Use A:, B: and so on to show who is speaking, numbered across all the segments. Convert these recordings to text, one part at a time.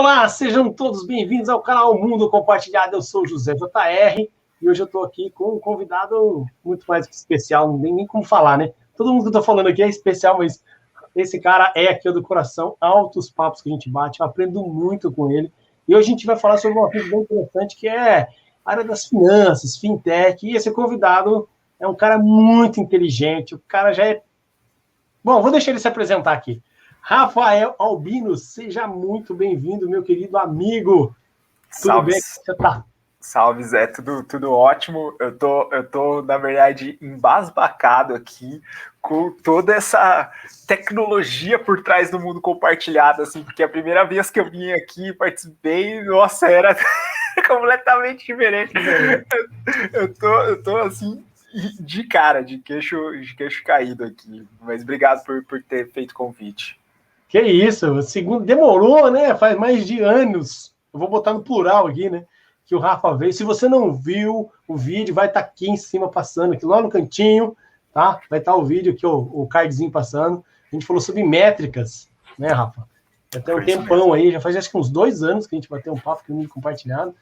A: Olá, sejam todos bem-vindos ao canal Mundo Compartilhado. Eu sou o José JR e hoje eu estou aqui com um convidado muito mais que especial, não tem nem como falar, né? Todo mundo que eu estou falando aqui é especial, mas esse cara é aqui do coração, altos papos que a gente bate, eu aprendo muito com ele. E hoje a gente vai falar sobre um assunto bem interessante que é a área das finanças, fintech, e esse convidado é um cara muito inteligente, o cara já é... Bom, vou deixar ele se apresentar aqui. Rafael Albino, seja muito bem-vindo, meu querido amigo. Tudo bem? Como você tá?
B: Salve, Zé, tudo ótimo. Eu tô, na verdade, embasbacado aqui com toda essa tecnologia por trás do mundo compartilhado, assim, porque a primeira vez que eu vim aqui, participei, nossa, era completamente diferente. Eu tô assim, de cara, de queixo caído aqui. Mas obrigado por ter feito o convite.
A: Que isso, o segundo demorou, né? Faz mais de anos. Eu vou botar no plural aqui, né? Que o Rafa veio. Se você não viu o vídeo, vai estar aqui em cima passando, aqui lá no cantinho, tá? Vai estar o vídeo aqui, o cardzinho passando. A gente falou sobre métricas, né, Rafa? Já tem um tempão aí, já faz acho que uns 2 anos que a gente bateu um papo com o mundo compartilhado.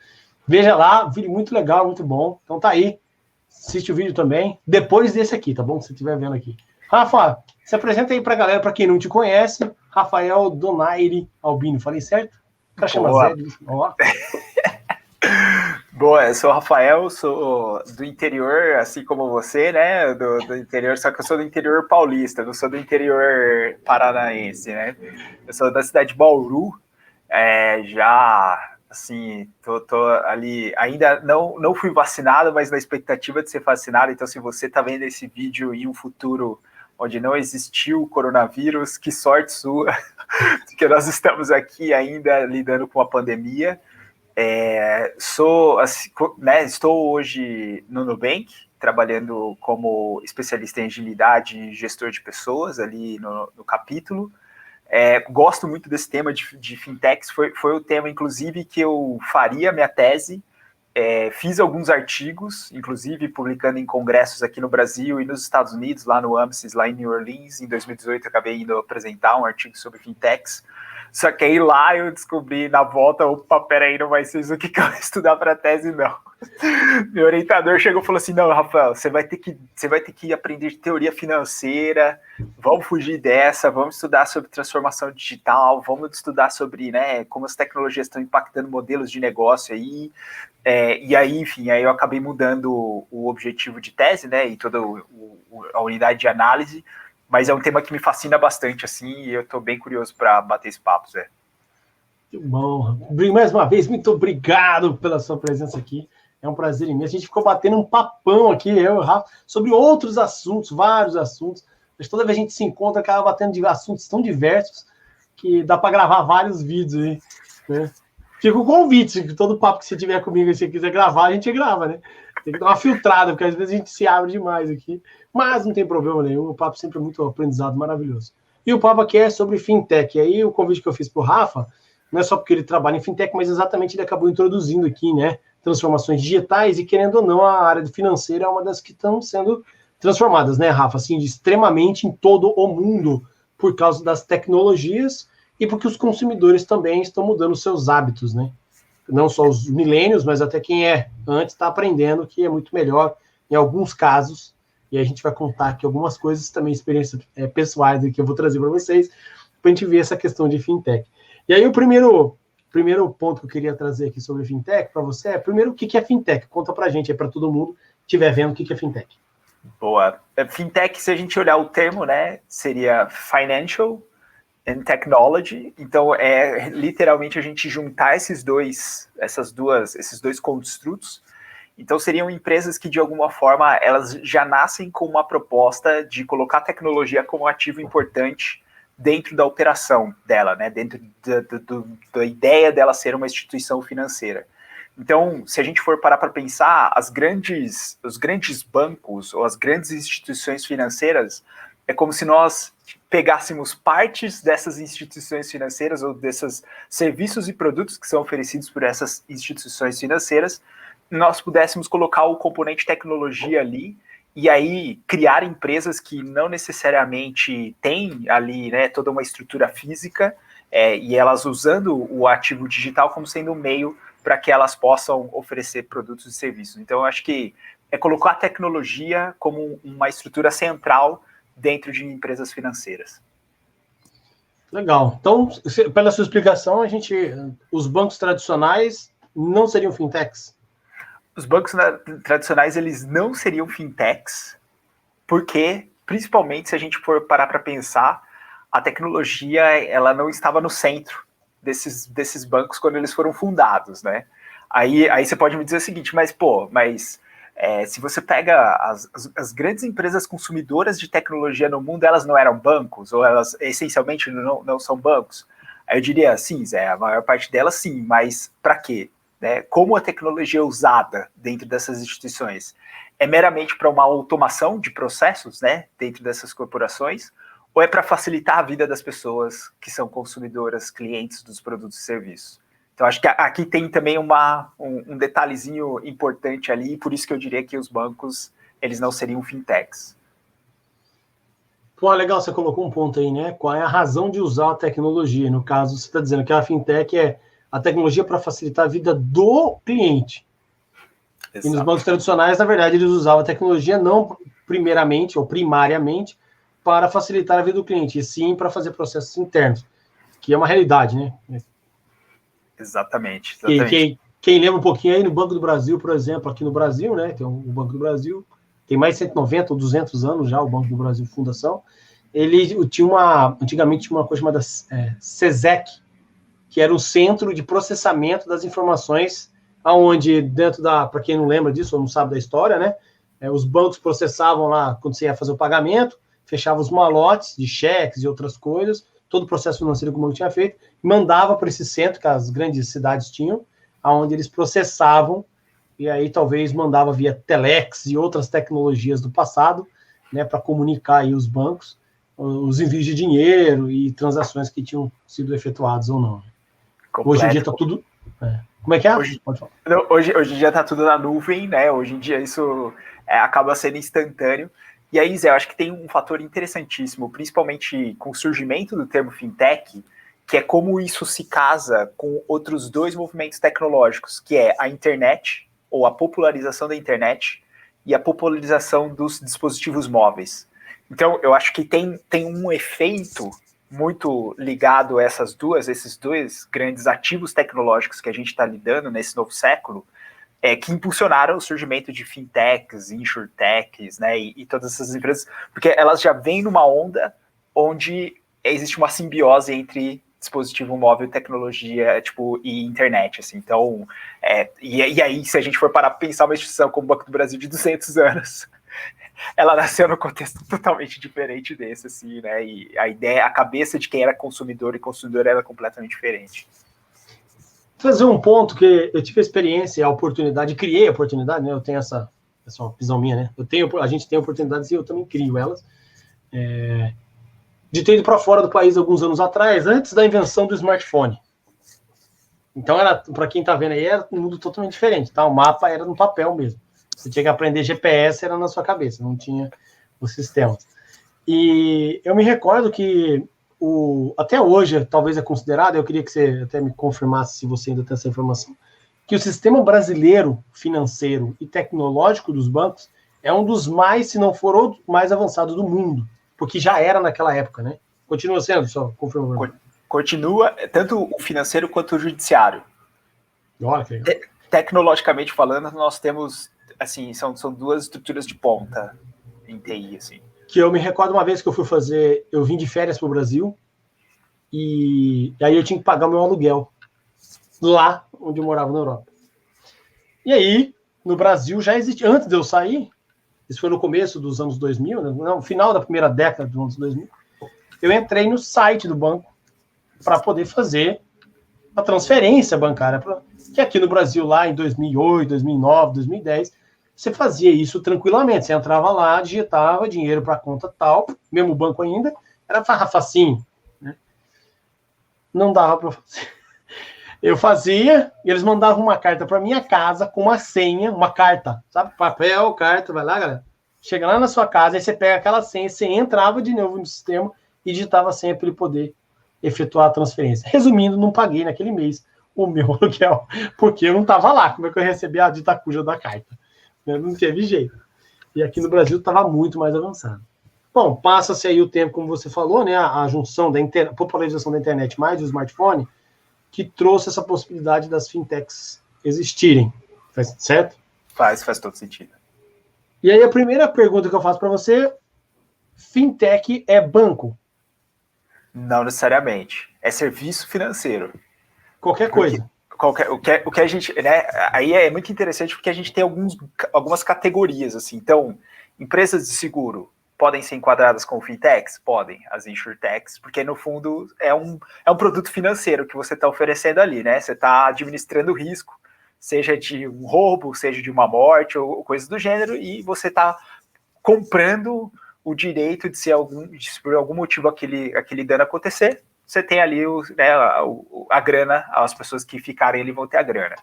A: Veja lá, vídeo muito legal, muito bom. Então tá aí. Assiste o vídeo também, depois desse aqui, tá bom? Se você estiver vendo aqui. Rafa, se apresenta aí pra galera, pra quem não te conhece. Rafael Donaire Albino, falei certo? O cara chama Zé. Ó.
B: Boa, eu sou o Rafael, sou do interior, assim como você, né? Do interior, só que eu sou do interior paulista, não sou do interior paranaense, né? Eu sou da cidade de Bauru, já, assim, tô ali, ainda não fui vacinado, mas na expectativa de ser vacinado, então se você tá vendo esse vídeo em um futuro onde não existiu o coronavírus, que sorte sua, porque nós estamos aqui ainda lidando com a pandemia. Estou hoje no Nubank, trabalhando como especialista em agilidade e gestor de pessoas ali no capítulo. Gosto muito desse tema de fintechs, foi o tema, inclusive, que eu faria minha tese. Fiz alguns artigos, inclusive publicando em congressos aqui no Brasil e nos Estados Unidos, lá no AMSIS, lá em New Orleans. Em 2018, eu acabei indo apresentar um artigo sobre fintechs. Só que aí lá eu descobri na volta, opa, peraí, não vai ser isso aqui que eu vou estudar para a tese, não. Meu orientador chegou e falou assim, não, Rafael, você vai ter que aprender teoria financeira, vamos fugir dessa, vamos estudar sobre transformação digital, vamos estudar sobre, né, como as tecnologias estão impactando modelos de negócio aí. E aí, enfim, aí eu acabei mudando o objetivo de tese, né, e toda a unidade de análise, mas é um tema que me fascina bastante, assim, e eu estou bem curioso para bater esse papo, Zé.
A: Que bom. Mais uma vez, muito obrigado pela sua presença aqui. É um prazer imenso. A gente ficou batendo um papão aqui, eu e o Rafa, sobre outros assuntos, vários assuntos. Mas toda vez que a gente se encontra, acaba batendo de assuntos tão diversos que dá para gravar vários vídeos aí, né? Fica o convite, todo papo que você tiver comigo, se você quiser gravar, a gente grava, né? Tem que dar uma filtrada, porque às vezes a gente se abre demais aqui. Mas não tem problema nenhum, o papo sempre é muito aprendizado, maravilhoso. E o papo aqui é sobre fintech. E aí o convite que eu fiz para o Rafa, não é só porque ele trabalha em fintech, mas exatamente ele acabou introduzindo aqui, né? Transformações digitais, e querendo ou não, a área financeira é uma das que estão sendo transformadas, né, Rafa? Assim, extremamente em todo o mundo, por causa das tecnologias e porque os consumidores também estão mudando seus hábitos, né? Não só os milênios, mas até quem antes está aprendendo que é muito melhor em alguns casos, e a gente vai contar aqui algumas coisas também, experiências pessoais que eu vou trazer para vocês, para a gente ver essa questão de fintech. E aí o primeiro ponto que eu queria trazer aqui sobre fintech para você primeiro, o que é fintech? Conta para a gente aí, para todo mundo que estiver vendo o que é fintech.
B: Boa. Fintech, se a gente olhar o termo, né, seria Financial and Technology. Então, literalmente a gente juntar esses dois construtos. Então, seriam empresas que, de alguma forma, elas já nascem com uma proposta de colocar tecnologia como ativo importante dentro da operação dela, né? Dentro da ideia dela ser uma instituição financeira. Então, se a gente for parar para pensar, os grandes bancos ou as grandes instituições financeiras, é como se nós pegássemos partes dessas instituições financeiras ou desses serviços e produtos que são oferecidos por essas instituições financeiras, nós pudéssemos colocar o componente tecnologia ali e aí criar empresas que não necessariamente têm ali, né, toda uma estrutura física, e elas usando o ativo digital como sendo um meio para que elas possam oferecer produtos e serviços. Então, eu acho que é colocar a tecnologia como uma estrutura central dentro de empresas financeiras.
A: Legal. Então, pela sua explicação, os bancos tradicionais não seriam fintechs?
B: Os bancos tradicionais, eles não seriam fintechs, porque, principalmente, se a gente for parar para pensar, a tecnologia ela não estava no centro desses bancos quando eles foram fundados, né? Aí você pode me dizer o seguinte, se você pega as grandes empresas consumidoras de tecnologia no mundo, elas não eram bancos, ou elas essencialmente não são bancos? Aí eu diria, sim, Zé, a maior parte delas sim, mas para quê? Né? Como a tecnologia é usada dentro dessas instituições? É meramente para uma automação de processos, né, dentro dessas corporações, ou é para facilitar a vida das pessoas que são consumidoras, clientes dos produtos e serviços? Então, acho que aqui tem também um detalhezinho importante ali, por isso que eu diria que os bancos, eles não seriam fintechs.
A: Pô, legal, você colocou um ponto aí, né? Qual é a razão de usar a tecnologia? No caso, você está dizendo que a fintech é a tecnologia para facilitar a vida do cliente. Exato. E nos bancos tradicionais, na verdade, eles usavam a tecnologia não primeiramente ou primariamente para facilitar a vida do cliente, e sim para fazer processos internos, que é uma realidade, né?
B: Exatamente.
A: Quem lembra um pouquinho aí no Banco do Brasil, por exemplo, aqui no Brasil, né? Tem o Banco do Brasil, tem mais de 190 ou 200 anos já, o Banco do Brasil Fundação. Ele antigamente tinha uma coisa chamada CESEC, que era o Centro de Processamento das Informações, aonde dentro para quem não lembra disso ou não sabe da história, né? Os bancos processavam lá, quando você ia fazer o pagamento, fechavam os malotes de cheques e outras coisas, todo o processo financeiro que o banco tinha feito, e mandava para esse centro que as grandes cidades tinham, aonde eles processavam, e aí talvez mandava via telex e outras tecnologias do passado, né, para comunicar aí os bancos, os envios de dinheiro e transações que tinham sido efetuadas ou não. Completo. Hoje em dia está tudo... Como é que é?
B: Pode falar. Hoje em dia está tudo na nuvem, né? Hoje em dia isso acaba sendo instantâneo. E aí, Zé, eu acho que tem um fator interessantíssimo, principalmente com o surgimento do termo fintech, que é como isso se casa com outros dois movimentos tecnológicos, que é a internet, ou a popularização da internet, e a popularização dos dispositivos móveis. Então, eu acho que tem um efeito muito ligado a esses dois grandes ativos tecnológicos que a gente está lidando nesse novo século, que impulsionaram o surgimento de fintechs, insurtechs, né, e todas essas empresas, porque elas já vêm numa onda onde existe uma simbiose entre dispositivo móvel, tecnologia, e internet, assim. Então, e aí, se a gente for parar para pensar uma instituição como o Banco do Brasil de 200 anos, ela nasceu num contexto totalmente diferente desse, assim, né, e a cabeça de quem era consumidor e consumidor era completamente diferente.
A: Fazer um ponto que eu tive a experiência, a oportunidade, criei a oportunidade, né? Eu tenho essa visão minha, né? A gente tem oportunidades e eu também crio elas. De ter ido para fora do país alguns anos atrás, antes da invenção do smartphone. Então, para quem está vendo aí, era um mundo totalmente diferente, tá? O mapa era no papel mesmo. Você tinha que aprender GPS, era na sua cabeça, não tinha os sistemas. E eu me recordo que até hoje, talvez é considerado, eu queria que você até me confirmasse se você ainda tem essa informação, que o sistema brasileiro financeiro e tecnológico dos bancos é um dos mais, se não for o mais avançado do mundo, porque já era naquela época, né? Continua sendo, só confirmando.
B: Continua, tanto o financeiro quanto o judiciário.
A: Olha que legal.
B: Tecnologicamente falando, nós temos, assim, são duas estruturas de ponta em TI, assim.
A: Que eu me recordo uma vez que eu vim de férias para o Brasil, e aí eu tinha que pagar o meu aluguel, lá onde eu morava na Europa. E aí, no Brasil já existia, antes de eu sair, isso foi no começo dos anos 2000, no final da primeira década dos anos 2000, eu entrei no site do banco para poder fazer a transferência bancária, que aqui no Brasil, lá em 2008, 2009, 2010, você fazia isso tranquilamente. Você entrava lá, digitava dinheiro para a conta tal, mesmo o banco ainda, era facinho. Né? Não dava para fazer. Eu fazia, e eles mandavam uma carta para minha casa com uma senha, uma carta, sabe? Papel, carta, vai lá, galera. Chega lá na sua casa, aí você pega aquela senha, você entrava de novo no sistema e digitava a senha para ele poder efetuar a transferência. Resumindo, não paguei naquele mês o meu aluguel, porque eu não estava lá. Como é que eu recebi a dita cuja da carta? Não teve jeito. E aqui no Brasil estava muito mais avançado. Bom, passa-se aí o tempo, como você falou, né, a junção da popularização da internet mais do smartphone, que trouxe essa possibilidade das fintechs existirem. Certo?
B: Faz todo sentido.
A: E aí a primeira pergunta que eu faço para você, fintech é banco?
B: Não necessariamente. É serviço financeiro.
A: Qualquer coisa.
B: O que a gente, né, aí é muito interessante porque a gente tem algumas categorias, assim. Então, empresas de seguro podem ser enquadradas como fintechs? Podem, as insurtechs, porque no fundo é um produto financeiro que você está oferecendo ali, né? Você está administrando o risco, seja de um roubo, seja de uma morte ou coisas do gênero, e você está comprando o direito de se por algum motivo aquele dano acontecer, você tem ali a grana, as pessoas que ficarem ali vão ter a grana.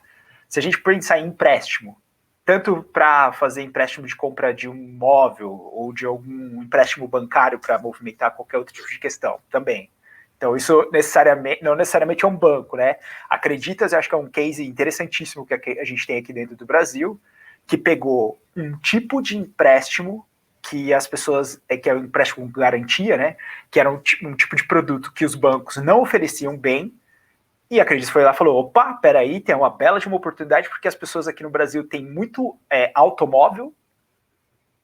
B: Se a gente pensar em empréstimo, tanto para fazer empréstimo de compra de um imóvel ou de algum empréstimo bancário para movimentar qualquer outro tipo de questão, também. Então, isso não necessariamente é um banco, né? Acreditas, eu acho que é um case interessantíssimo que a gente tem aqui dentro do Brasil, que pegou um tipo de empréstimo que as pessoas, que é o empréstimo com garantia, né? Que era um tipo de produto que os bancos não ofereciam bem, e a Credis foi lá e falou, opa, peraí, tem uma bela de uma oportunidade, porque as pessoas aqui no Brasil têm muito automóvel,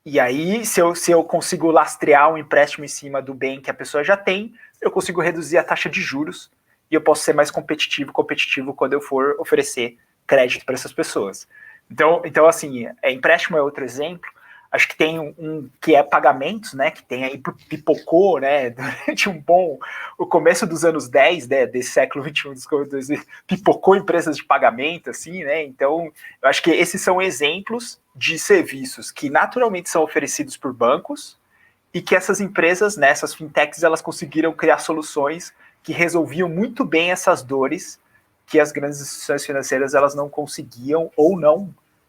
B: e aí se eu consigo lastrear um empréstimo em cima do bem que a pessoa já tem, eu consigo reduzir a taxa de juros, e eu posso ser mais competitivo quando eu for oferecer crédito para essas pessoas. Então assim, empréstimo é outro exemplo. Acho que tem um que é pagamentos, né? Que tem aí, pipocou, né? Durante o começo dos anos 10, né, desse século XXI, pipocou empresas de pagamento, assim, né? Então, eu acho que esses são exemplos de serviços que naturalmente são oferecidos por bancos e que essas empresas, né, essas fintechs, elas conseguiram criar soluções que resolviam muito bem essas dores que as grandes instituições financeiras elas não conseguiam ou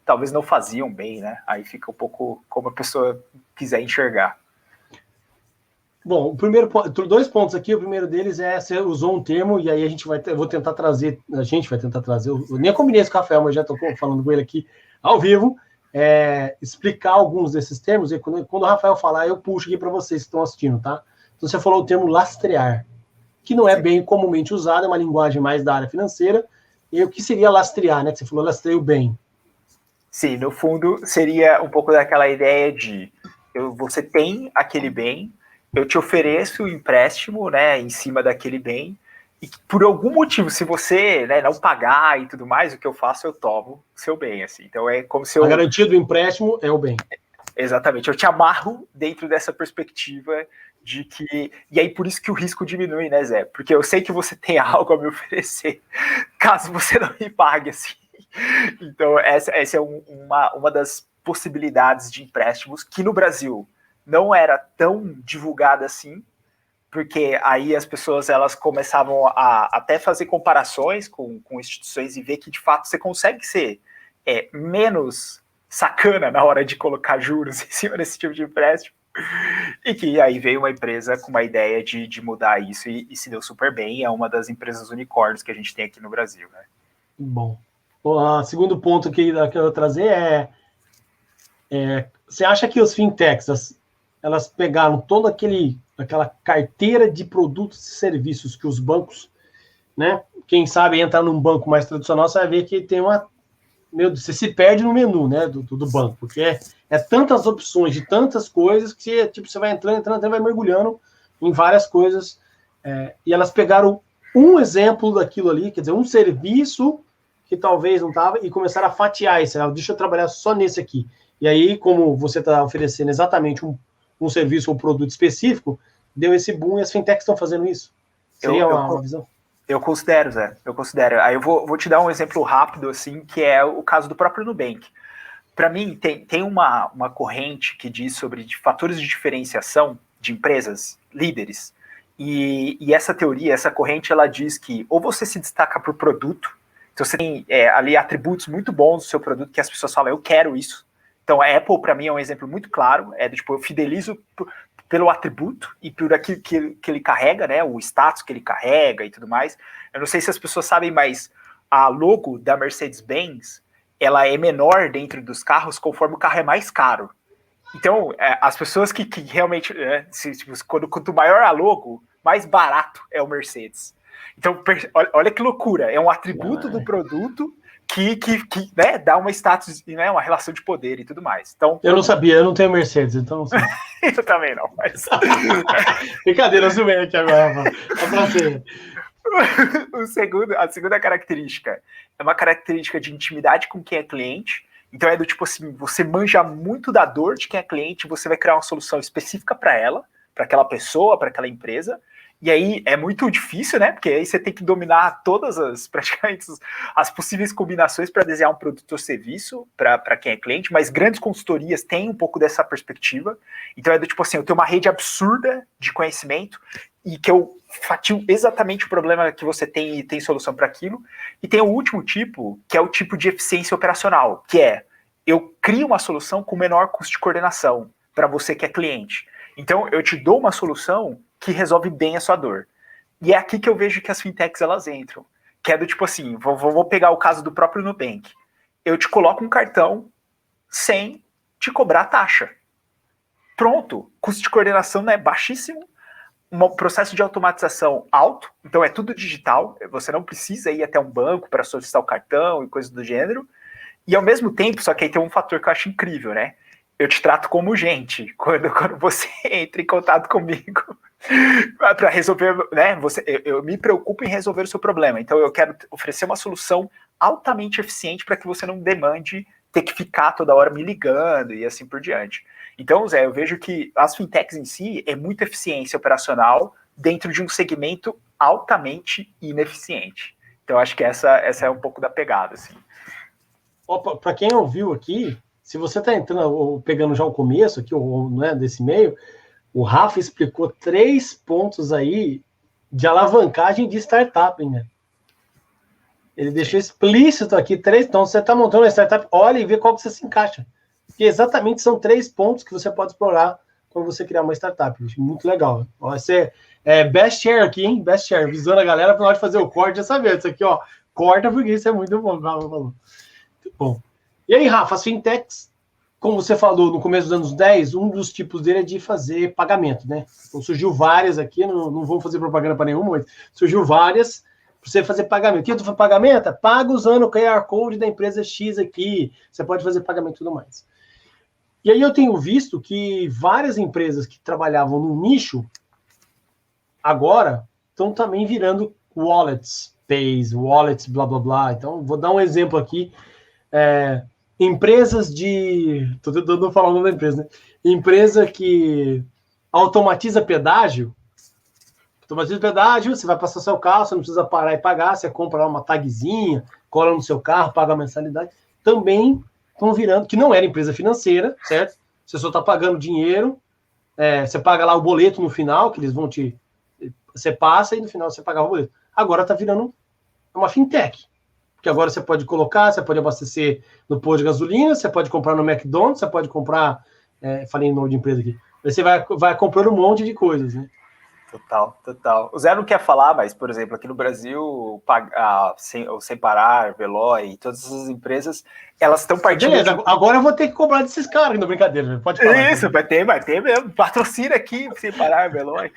B: talvez não faziam bem, né? Aí fica um pouco como a pessoa quiser enxergar.
A: Bom, o primeiro, 2 pontos aqui. O primeiro deles é, você usou um termo, e aí a gente vai tentar trazer, eu nem combinei esse café, mas já estou falando com ele aqui ao vivo, explicar alguns desses termos, e quando o Rafael falar, eu puxo aqui para vocês que estão assistindo, tá? Então você falou o termo lastrear, que não é bem comumente usado, é uma linguagem mais da área financeira, e o que seria lastrear, né? Que você falou lastreio bem.
B: Sim, no fundo seria um pouco daquela ideia de você tem aquele bem, eu te ofereço o empréstimo, né, em cima daquele bem, e por algum motivo, se você, né, não pagar e tudo mais, o que eu faço, eu tomo o seu bem, assim. Então é como se
A: A garantia do empréstimo é o bem.
B: Exatamente, eu te amarro dentro dessa perspectiva de que... E aí por isso que o risco diminui, né, Zé? Porque eu sei que você tem algo a me oferecer, caso você não me pague, assim. Então essa é uma das possibilidades de empréstimos que no Brasil não era tão divulgada assim, porque aí as pessoas elas começavam a até fazer comparações com instituições e ver que de fato você consegue ser menos sacana na hora de colocar juros em cima desse tipo de empréstimo. E que aí veio uma empresa com uma ideia de mudar isso e se deu super bem. É uma das empresas unicórnios que a gente tem aqui no Brasil, né?
A: Bom. O segundo ponto que eu quero trazer você acha que os fintechs, elas pegaram toda aquela carteira de produtos e serviços que os bancos, né? Quem sabe entrar num banco mais tradicional, você vai ver que tem meu Deus, você se perde no menu, né, do banco, porque é tantas opções de tantas coisas que tipo, você vai entrando, vai mergulhando em várias coisas, e elas pegaram um exemplo daquilo ali, quer dizer, um serviço que talvez não estava, e começaram a fatiar isso, deixa eu trabalhar só nesse aqui. E aí, como você está oferecendo exatamente um serviço ou produto específico, deu esse boom e as fintechs estão fazendo isso. Seria uma visão?
B: Eu considero, Zé, eu considero. Aí eu vou te dar um exemplo rápido, assim, que é o caso do próprio Nubank. Para mim, tem uma corrente que diz sobre fatores de diferenciação de empresas, líderes, e essa teoria, essa corrente, ela diz que ou você se destaca por produto, então você tem ali atributos muito bons do seu produto que as pessoas falam, eu quero isso. Então a Apple, para mim, é um exemplo muito claro, tipo, eu fidelizo pelo atributo e por aquilo que ele carrega, né? O status que ele carrega e tudo mais. Eu não sei se as pessoas sabem, mas a logo da Mercedes-Benz, ela é menor dentro dos carros conforme o carro é mais caro. Então, as pessoas que realmente, quanto maior a logo, mais barato é o Mercedes. Então, olha que loucura, é um atributo do produto que né, dá uma status, né, uma relação de poder e tudo mais. Então,
A: eu não sabia, eu não tenho Mercedes, então não sei.
B: Eu também não, mas...
A: Brincadeira, eu zoei aqui agora. É pra ser.
B: A segunda característica é uma característica de intimidade com quem é cliente. Então é do tipo assim, você manja muito da dor de quem é cliente, você vai criar uma solução específica para ela, para aquela pessoa, para aquela empresa. E aí é muito difícil, né? Porque aí você tem que dominar praticamente as possíveis combinações para desenhar um produto ou serviço para quem é cliente, mas grandes consultorias têm um pouco dessa perspectiva. Então é do tipo assim, eu tenho uma rede absurda de conhecimento e que eu fatio exatamente o problema que você tem e tem solução para aquilo. E tem o último tipo, que é o tipo de eficiência operacional, que é, eu crio uma solução com menor custo de coordenação para você que é cliente. Então, eu te dou uma solução que resolve bem a sua dor. E é aqui que eu vejo que as fintechs, elas entram. Que é do tipo assim, vou pegar o caso do próprio Nubank. Eu te coloco um cartão sem te cobrar taxa. Pronto, custo de coordenação é baixíssimo, um processo de automatização alto, então é tudo digital, você não precisa ir até um banco para solicitar o cartão e coisas do gênero, e ao mesmo tempo, só que aí tem um fator que eu acho incrível, né? Eu te trato como gente, quando você entra em contato comigo para resolver, né? Eu me preocupo em resolver o seu problema, então eu quero oferecer uma solução altamente eficiente para que você não demande ter que ficar toda hora me ligando e assim por diante. Então, Zé, eu vejo que as fintechs em si é muita eficiência operacional dentro de um segmento altamente ineficiente. Então, acho que essa é um pouco da pegada, assim.
A: Para quem ouviu aqui, se você está entrando ou pegando já o começo aqui, ou, né, desse meio, o Rafa explicou 3 pontos aí de alavancagem de startup, né? Ele deixou explícito aqui 3. Então, você está montando uma startup, olha e vê qual que você se encaixa. Porque exatamente são 3 pontos que você pode explorar quando você criar uma startup. Muito legal. Você best share aqui, hein? Best share, visando a galera para hora de fazer o corte, já sabia. Isso aqui, ó, corta porque isso é muito bom. Muito bom. E aí, Rafa, as fintechs, como você falou, no começo dos anos 10, um dos tipos dele é de fazer pagamento, né? Então surgiu várias aqui, não vou fazer propaganda para nenhuma, mas surgiu várias para você fazer pagamento. O que tu faz pagamento? Paga usando o QR Code da empresa X aqui. Você pode fazer pagamento e tudo mais. E aí eu tenho visto que várias empresas que trabalhavam no nicho, agora estão também virando wallets, pays, wallets, blá, blá, blá. Então, vou dar um exemplo aqui. Empresas de... Estou tentando falar o nome da empresa, né? Empresa que automatiza pedágio. Automatiza pedágio, você vai passar seu carro, você não precisa parar e pagar, você compra lá uma tagzinha, cola no seu carro, paga a mensalidade. Também estão virando, que não era empresa financeira, certo? Você só está pagando dinheiro, você paga lá o boleto no final, que eles vão te... Você passa e no final você paga o boleto. Agora está virando uma fintech. Porque agora você pode colocar, você pode abastecer no posto de gasolina, você pode comprar no McDonald's, você pode comprar... falei em nome de empresa aqui. Você vai comprando um monte de coisas, né?
B: Total. O Zé não quer falar, mas, por exemplo, aqui no Brasil, o Sem Parar, Veloy, todas essas empresas, elas estão partindo...
A: Beleza, agora eu vou ter que cobrar desses caras, não, brincadeira, pode falar.
B: Isso, vai ter mesmo, patrocina aqui, Sem Parar, Veloy.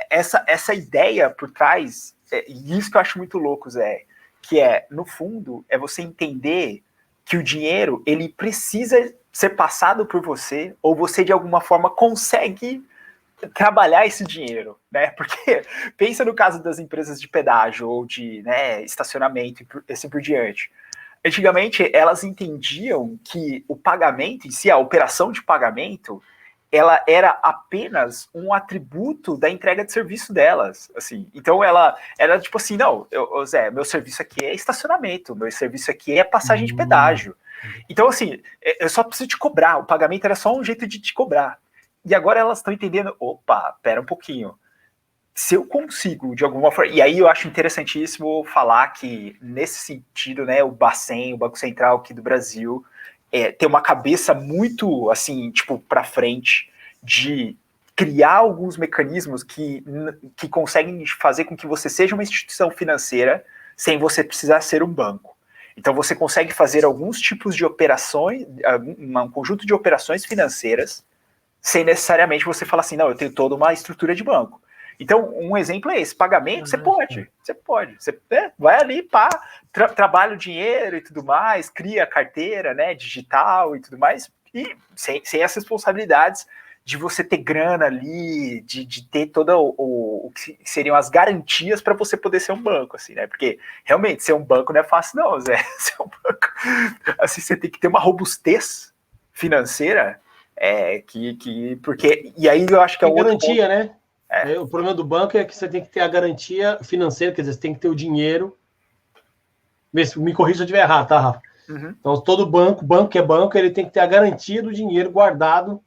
B: Essa ideia por trás, e isso que eu acho muito louco, Zé, que no fundo, é você entender que o dinheiro, ele precisa ser passado por você, ou você, de alguma forma, consegue trabalhar esse dinheiro, né? Porque pensa no caso das empresas de pedágio ou de, né, estacionamento e assim por diante. Antigamente, elas entendiam que o pagamento em si, a operação de pagamento, ela era apenas um atributo da entrega de serviço delas, assim. Então, ela era tipo assim, não, Zé, meu serviço aqui é estacionamento, meu serviço aqui é passagem de pedágio. Então, assim, eu só preciso te cobrar, o pagamento era só um jeito de te cobrar. E agora elas estão entendendo, opa, pera um pouquinho, se eu consigo, de alguma forma... E aí eu acho interessantíssimo falar que, nesse sentido, né, o Bacen, o Banco Central aqui do Brasil, ter uma cabeça muito, assim, tipo, para frente, de criar alguns mecanismos que conseguem fazer com que você seja uma instituição financeira sem você precisar ser um banco. Então você consegue fazer alguns tipos de operações, um conjunto de operações financeiras, sem necessariamente você falar assim, não, eu tenho toda uma estrutura de banco. Então, um exemplo é esse, pagamento, você pode. Você vai ali, trabalha o dinheiro e tudo mais, cria a carteira, né, digital e tudo mais, e sem as responsabilidades de você ter grana ali, de ter toda o que seriam as garantias para você poder ser um banco, assim, né? Porque realmente ser um banco não é fácil, não, Zé. Ser um banco, assim, você tem que ter uma robustez financeira, porque e aí eu acho que é
A: outro garantia,
B: ponto,
A: né? O problema do banco é que você tem que ter a garantia financeira, quer dizer, você tem que ter o dinheiro. Me corrija se eu estiver errado, tá, Rafa?
B: Uhum.
A: Então, todo banco que é banco, ele tem que ter a garantia do dinheiro guardado,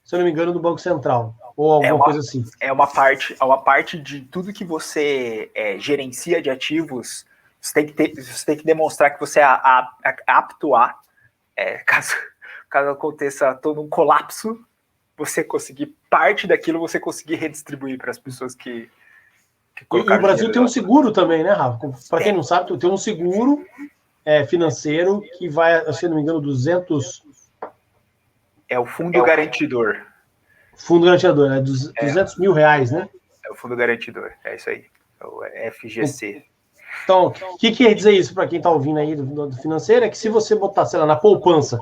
A: se eu não me engano, do Banco Central, ou alguma coisa assim.
B: É uma parte de tudo que você gerencia de ativos, você tem que demonstrar que você é apto a, caso aconteça todo um colapso, você conseguir parte daquilo, você conseguir redistribuir para as pessoas que
A: colocaram. E o Brasil tem um seguro também, né, Rafa? Para quem não sabe, tem um seguro financeiro que vai, se não me engano, 200...
B: É o Fundo Garantidor.
A: Fundo Garantidor, né? 200 mil reais, né?
B: É o Fundo Garantidor, é isso aí. É o FGC.
A: Então, o que quer dizer isso para quem está ouvindo aí do financeiro? É que se você botar, sei lá, na poupança,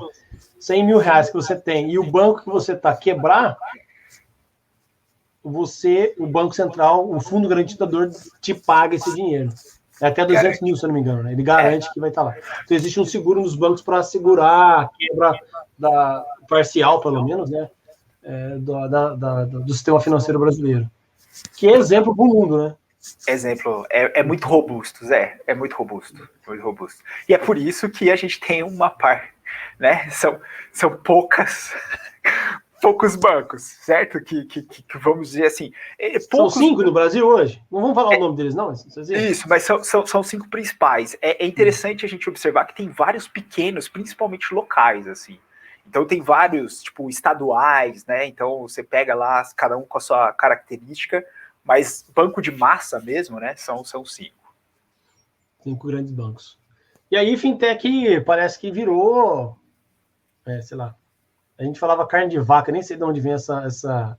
A: 100 mil reais que você tem e o banco que você está quebrar, o Banco Central, o Fundo Garantidor, te paga esse dinheiro. É até 200 mil, se eu não me engano, né? Ele garante que vai estar lá. Então, existe um seguro nos bancos para assegurar a quebra parcial, pelo menos, né? Do sistema financeiro brasileiro. Que é exemplo para o mundo, né?
B: Exemplo, é muito robusto, Zé. É muito robusto. Muito robusto. E é por isso que a gente tem uma parte, né? São poucos bancos, certo? Que vamos dizer assim.
A: São 5 no Brasil hoje? Não vamos falar o nome deles, não?
B: Isso, mas são 5 principais. É interessante a gente observar que tem vários pequenos, principalmente locais, assim. Então tem vários, tipo, estaduais, né? Então você pega lá, cada um com a sua característica, mas banco de massa mesmo, né? São 5.
A: 5 grandes bancos. E aí, fintech parece que virou, sei lá, a gente falava carne de vaca, nem sei de onde vem essa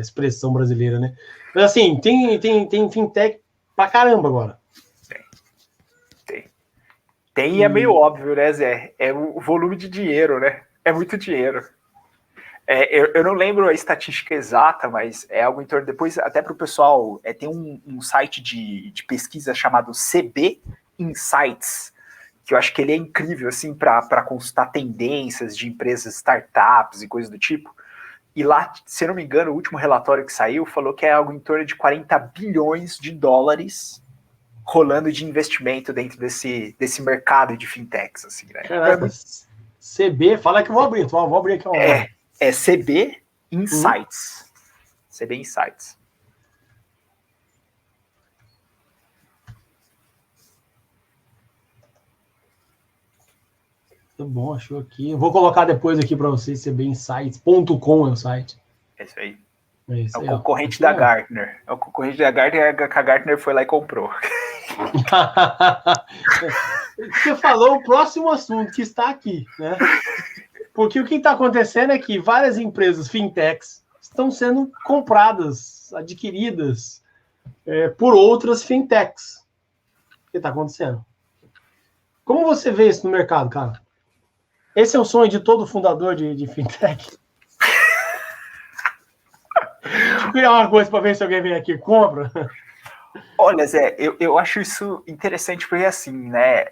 A: expressão brasileira, né? Mas assim, tem fintech pra caramba agora.
B: Tem e é meio óbvio, né, Zé? É o volume de dinheiro, né? É muito dinheiro. Eu não lembro a estatística exata, mas é algo em torno. Depois, até para o pessoal, tem um site de pesquisa chamado CB Insights, que eu acho que ele é incrível assim, para consultar tendências de empresas, startups e coisas do tipo. E lá, se eu não me engano, o último relatório que saiu falou que é algo em torno de 40 bilhões de dólares rolando de investimento dentro desse mercado de fintechs, assim, né?
A: Caraca, CB, fala que eu vou abrir, então, vou abrir aqui uma hora.
B: É CB Insights. CB Insights.
A: Tá bom, achou aqui. Eu vou colocar depois aqui para vocês, cbinsights.com é o site.
B: É isso aí.
A: É
B: o concorrente da Gartner. É o concorrente da Gartner, que a Gartner foi lá e comprou.
A: Você falou o próximo assunto que está aqui, né? Porque o que está acontecendo é que várias empresas fintechs estão sendo compradas, adquiridas por outras fintechs. O que está acontecendo? Como você vê isso no mercado, cara? Esse é o sonho de todo fundador de fintech? Deixa eu criar uma coisa para ver se alguém vem aqui e compra.
B: Olha, Zé, eu acho isso interessante porque, assim, né,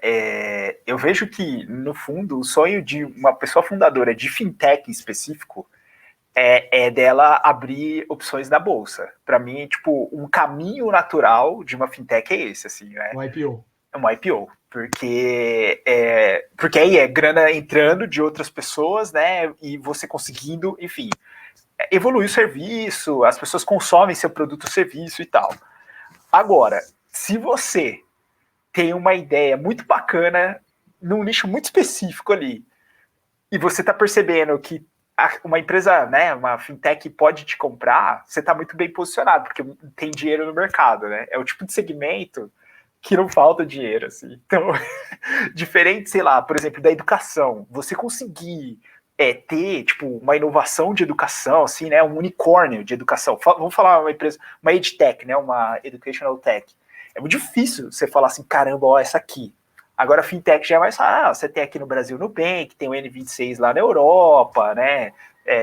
B: eu vejo que, no fundo, o sonho de uma pessoa fundadora de fintech em específico é dela abrir opções na bolsa. Para mim, tipo, um caminho natural de uma fintech é esse, assim, né?
A: Um IPO.
B: É um IPO, porque aí é grana entrando de outras pessoas, né, e você conseguindo, enfim, evoluir o serviço, as pessoas consomem seu produto ou serviço e tal. Agora, se você tem uma ideia muito bacana, num nicho muito específico ali, e você está percebendo que uma empresa, né, uma fintech pode te comprar, você está muito bem posicionado, porque tem dinheiro no mercado, né? É o tipo de segmento que não falta dinheiro, assim. Então, diferente, sei lá, por exemplo, da educação, você conseguir ter, tipo, uma inovação de educação, assim, né, um unicórnio de educação. Vamos falar uma empresa, uma EdTech, né, uma Educational Tech. É muito difícil você falar assim, caramba, ó, essa aqui. Agora, a fintech já é mais fácil. Você tem aqui no Brasil Nubank, tem o N26 lá na Europa, né?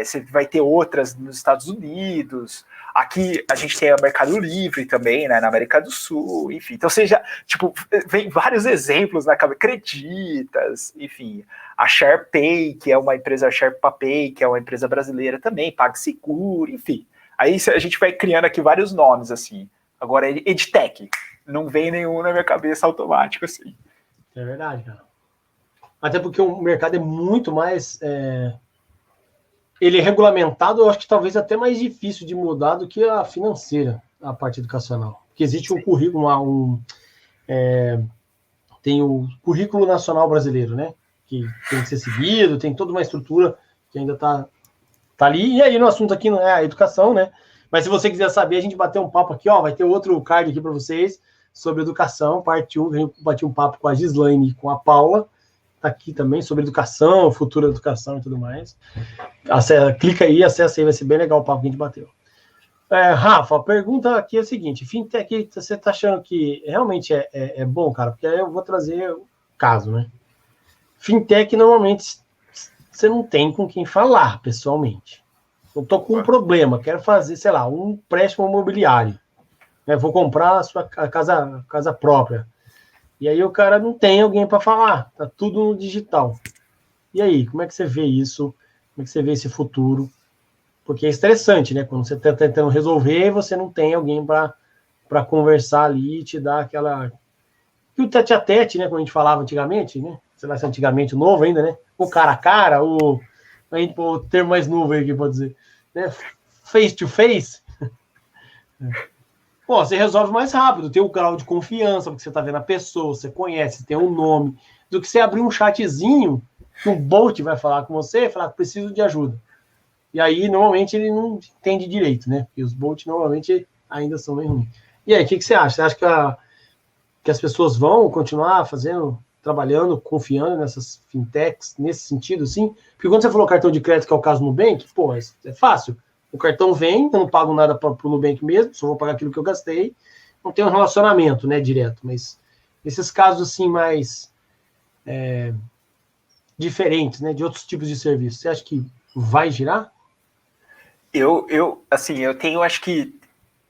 B: Você vai ter outras nos Estados Unidos. Aqui a gente tem o Mercado Livre também, né? Na América do Sul, enfim. Então, seja, tipo, vem vários exemplos na cabeça. Creditas, enfim. A SharePay, que é uma empresa, a SharePay, que é uma empresa brasileira também, PagSeguro, enfim. Aí a gente vai criando aqui vários nomes, assim. Agora, EdTech, não vem nenhum na minha cabeça automático, assim.
A: É verdade, cara. Até porque o mercado é muito mais... Ele é regulamentado, eu acho que talvez até mais difícil de mudar do que a financeira, a parte educacional. Porque existe um currículo, tem o Currículo Nacional Brasileiro, né? Que tem que ser seguido, tem toda uma estrutura que ainda tá ali. E aí, no assunto aqui não é a educação, né? Mas se você quiser saber, a gente bateu um papo aqui, ó, vai ter outro card aqui para vocês sobre educação, parte 1, a gente bateu um papo com a Gislaine e com a Paula, tá aqui também, sobre educação, futura educação e tudo mais. Clica aí, acessa aí, vai ser bem legal o papo que a gente bateu. Rafa, a pergunta aqui é a seguinte, fintech, você tá achando que realmente é bom, cara? Porque aí eu vou trazer o caso, né? Fintech, normalmente, você não tem com quem falar, pessoalmente. Eu tô com um problema, quero fazer, sei lá, um empréstimo imobiliário. Vou comprar a casa própria. E aí o cara não tem alguém para falar, tá tudo no digital. E aí, como é que você vê isso? Como é que você vê esse futuro? Porque é estressante, né? Quando você está tentando resolver, você não tem alguém para conversar ali e te dar aquela... E o tete a tete, né? Como a gente falava antigamente, né? Sei lá se é antigamente, novo ainda, né? O cara a cara, o termo mais novo aí que pode dizer, né? Face to face. Pô, você resolve mais rápido, tem um grau de confiança, porque você está vendo a pessoa, você conhece, tem um nome, do que você abrir um chatzinho, que um bot vai falar com você e falar que preciso de ajuda. E aí, normalmente, ele não entende direito, né? Porque os bots, normalmente, ainda são bem ruins. E aí, o que você acha? Você acha que as pessoas vão continuar trabalhando, confiando nessas fintechs, nesse sentido, assim? Porque quando você falou cartão de crédito, que é o caso do Nubank, pô, é fácil. O cartão vem, eu não pago nada para o Nubank mesmo, só vou pagar aquilo que eu gastei. Não tem um relacionamento, né, direto. Mas esses casos, assim, mais diferentes, né, de outros tipos de serviços, você acha que vai girar?
B: Assim, eu tenho, acho que,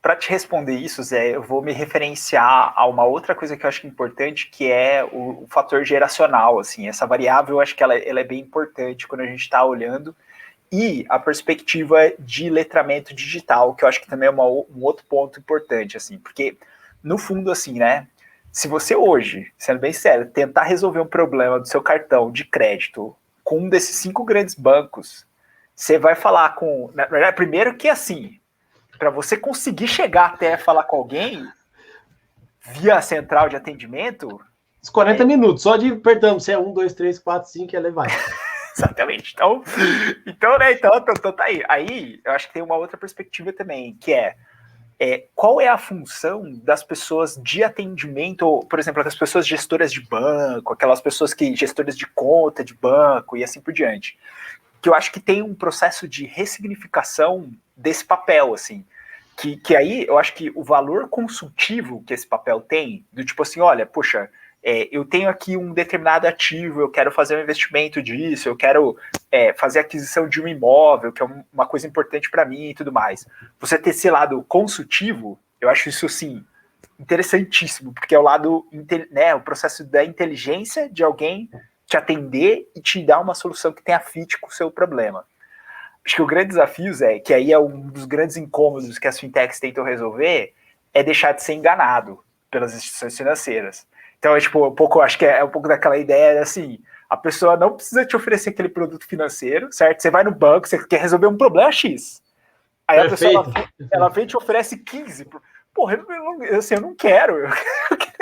B: para te responder isso, Zé, eu vou me referenciar a uma outra coisa que eu acho importante, que é o fator geracional, assim, essa variável, eu acho que ela é bem importante quando a gente está olhando, e a perspectiva de letramento digital, que eu acho que também é um outro ponto importante, assim, porque, no fundo, assim, né, se você hoje, sendo bem sério, tentar resolver um problema do seu cartão de crédito com um desses 5 grandes bancos, você vai falar com... Na verdade, primeiro que, assim, para você conseguir chegar até falar com alguém via central de atendimento...
A: Os 40 minutos, só de apertando, se é 1, 2, 3, 4, 5, ela vai.
B: Exatamente. Então, né, então tá aí. Aí, eu acho que tem uma outra perspectiva também, que qual é a função das pessoas de atendimento, por exemplo, das pessoas gestoras de banco, aquelas pessoas gestoras de conta de banco e assim por diante. Que eu acho que tem um processo de ressignificação desse papel, assim, que aí eu acho que o valor consultivo que esse papel tem, do tipo assim, olha, poxa, eu tenho aqui um determinado ativo, eu quero fazer um investimento disso, eu quero fazer aquisição de um imóvel, que é uma coisa importante para mim e tudo mais. Você ter esse lado consultivo, eu acho isso, assim, interessantíssimo, porque é o lado, né, o processo da inteligência de alguém te atender e te dar uma solução que tenha fit com o seu problema. Acho que o grande desafio, Zé, que aí é um dos grandes incômodos que as fintechs tentam resolver, é deixar de ser enganado pelas instituições financeiras. Então, acho que é um pouco daquela ideia, assim, a pessoa não precisa te oferecer aquele produto financeiro, certo? Você vai no banco, você quer resolver um problema X. Aí perfeito. A pessoa, ela vem e te oferece 15. Porra, eu não quero. Eu quero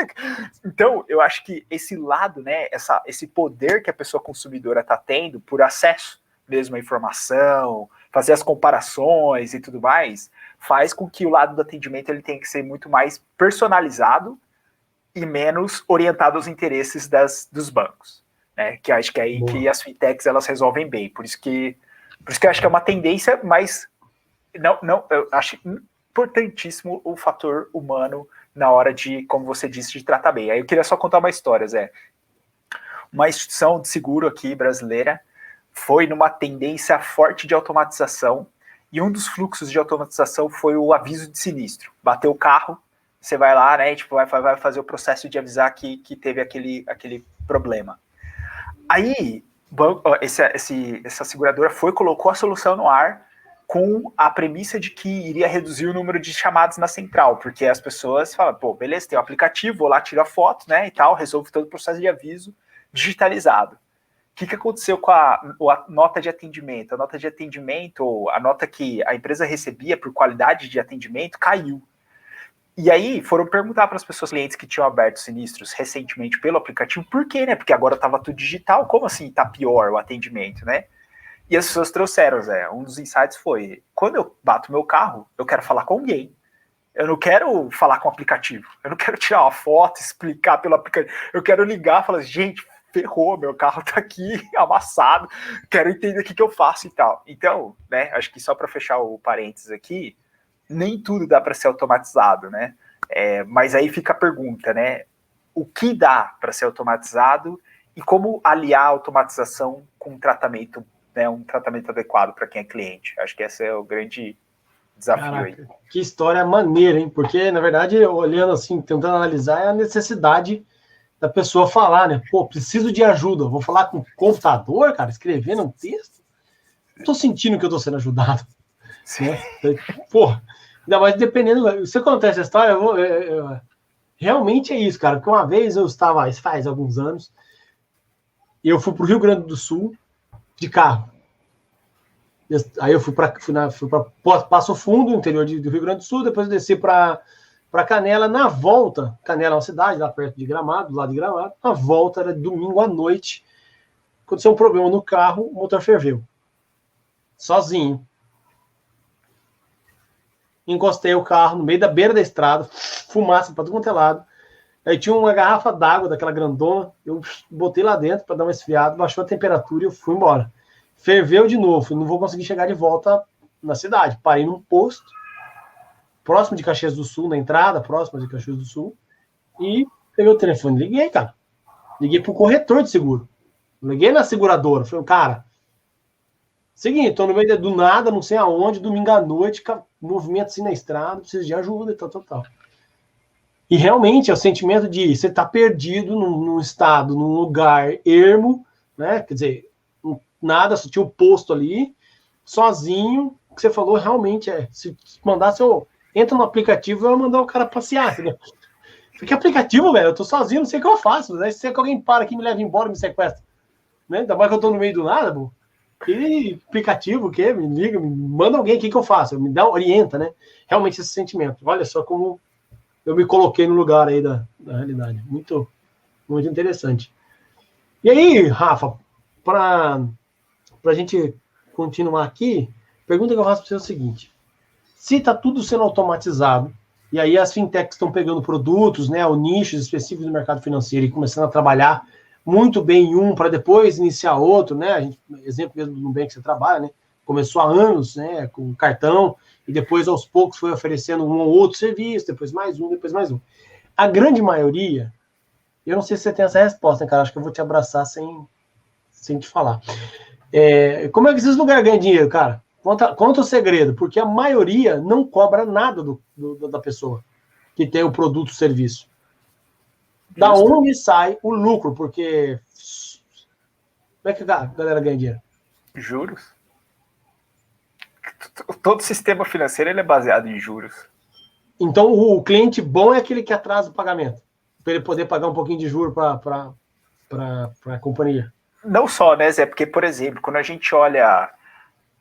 B: Então, eu acho que esse lado, né, esse poder que a pessoa consumidora está tendo por acesso mesmo à informação, fazer as comparações e tudo mais, faz com que o lado do atendimento ele tenha que ser muito mais personalizado e menos orientado aos interesses dos bancos, né? Que acho que é aí que as fintechs elas resolvem bem. Por isso que eu acho que é uma tendência, mas não, eu acho importantíssimo o fator humano na hora de, como você disse, de tratar bem. Aí eu queria só contar uma história, Zé. Uma instituição de seguro aqui brasileira foi numa tendência forte de automatização e um dos fluxos de automatização foi o aviso de sinistro. Bateu o carro, você vai lá, né, tipo, vai fazer o processo de avisar que teve aquele problema. Aí, essa seguradora colocou a solução no ar com a premissa de que iria reduzir o número de chamadas na central, porque as pessoas falam, pô, beleza, tem o aplicativo, vou lá, tiro a foto, né, e tal, resolvo todo o processo de aviso digitalizado. O que aconteceu com a nota de atendimento? A nota de atendimento, a nota que a empresa recebia por qualidade de atendimento, caiu. E aí foram perguntar para as pessoas, clientes que tinham aberto sinistros recentemente pelo aplicativo, por quê, né? Porque agora estava tudo digital, como assim tá pior o atendimento, né? E as pessoas trouxeram, Zé, um dos insights foi, quando eu bato meu carro, eu quero falar com alguém. Eu não quero falar com o aplicativo. Eu não quero tirar uma foto, explicar pelo aplicativo. Eu quero ligar e falar, gente, ferrou, meu carro tá aqui amassado, quero entender o que eu faço e tal. Então, né, acho que só para fechar o parênteses aqui, nem tudo dá para ser automatizado, né? Mas aí fica a pergunta, né? O que dá para ser automatizado e como aliar a automatização com um tratamento, né, um tratamento adequado para quem é cliente? Acho que esse é o grande desafio. Caraca, aí.
A: Que história maneira, hein? Porque, na verdade, olhando assim, tentando analisar, é a necessidade da pessoa falar, né? Pô, preciso de ajuda. Vou falar com o computador, cara, escrevendo um texto. Não tô sentindo que eu tô sendo ajudado. Né? Pô, ainda mais dependendo. Se acontece essa história, realmente é isso, cara. Porque uma vez eu estava, isso faz alguns anos, e eu fui pro Rio Grande do Sul de carro. Aí eu fui para Passo Fundo, interior do Rio Grande do Sul, depois eu desci para Canela. Na volta, Canela é uma cidade lá perto de Gramado, do lado de Gramado. Na volta, era domingo à noite. Aconteceu um problema no carro, o motor ferveu. Sozinho. Encostei o carro no meio da beira da estrada, fumaça para tudo quanto é lado. Aí tinha uma garrafa d'água daquela grandona, eu botei lá dentro para dar uma esfriada, baixou a temperatura e eu fui embora. Ferveu de novo, não vou conseguir chegar de volta na cidade. Parei num posto, próximo de Caxias do Sul, na entrada próxima de Caxias do Sul, e peguei o telefone, liguei, cara. Liguei pro corretor de seguro. Liguei na seguradora, falei, cara, seguinte, tô no meio do nada, não sei aonde, domingo à noite, movimento assim na estrada, preciso de ajuda e tal. E realmente é o sentimento de você estar perdido num estado, num lugar ermo, né? Quer dizer, nada, só tinha um posto ali, sozinho, que você falou, realmente se mandasse eu entra no aplicativo, eu ia mandar o cara passear, entendeu? Porque aplicativo, velho, eu tô sozinho, não sei o que eu faço, né? Se alguém para aqui, me leva embora, me sequestra, né? Ainda mais que eu tô no meio do nada, pô. E aplicativo, o quê? Me liga, me manda alguém aqui que eu faço, me dá, orienta, né? Realmente esse sentimento. Olha só como eu me coloquei no lugar aí da realidade. Muito, muito interessante. E aí, Rafa, para a gente continuar aqui, pergunta que eu faço para você é o seguinte: se está tudo sendo automatizado, e aí as fintechs estão pegando produtos, né, ou nichos específicos do mercado financeiro e começando a trabalhar muito bem em um para depois iniciar outro, né? A gente, exemplo mesmo do Nubank que você trabalha, né? Começou há anos, né, com cartão, e depois aos poucos foi oferecendo um ou outro serviço, depois mais um, depois mais um. A grande maioria, eu não sei se você tem essa resposta, né, cara? Acho que eu vou te abraçar sem te falar. Como é que esses lugares ganham dinheiro, cara? Conta o segredo, porque a maioria não cobra nada da pessoa que tem o produto ou serviço. Da onde sai o lucro? Porque como é que a galera ganha dinheiro?
B: Juros. Todo sistema financeiro ele é baseado em juros.
A: Então o cliente bom é aquele que atrasa o pagamento, para ele poder pagar um pouquinho de juros para a companhia.
B: Não só, né, Zé? Porque, por exemplo, quando a gente olha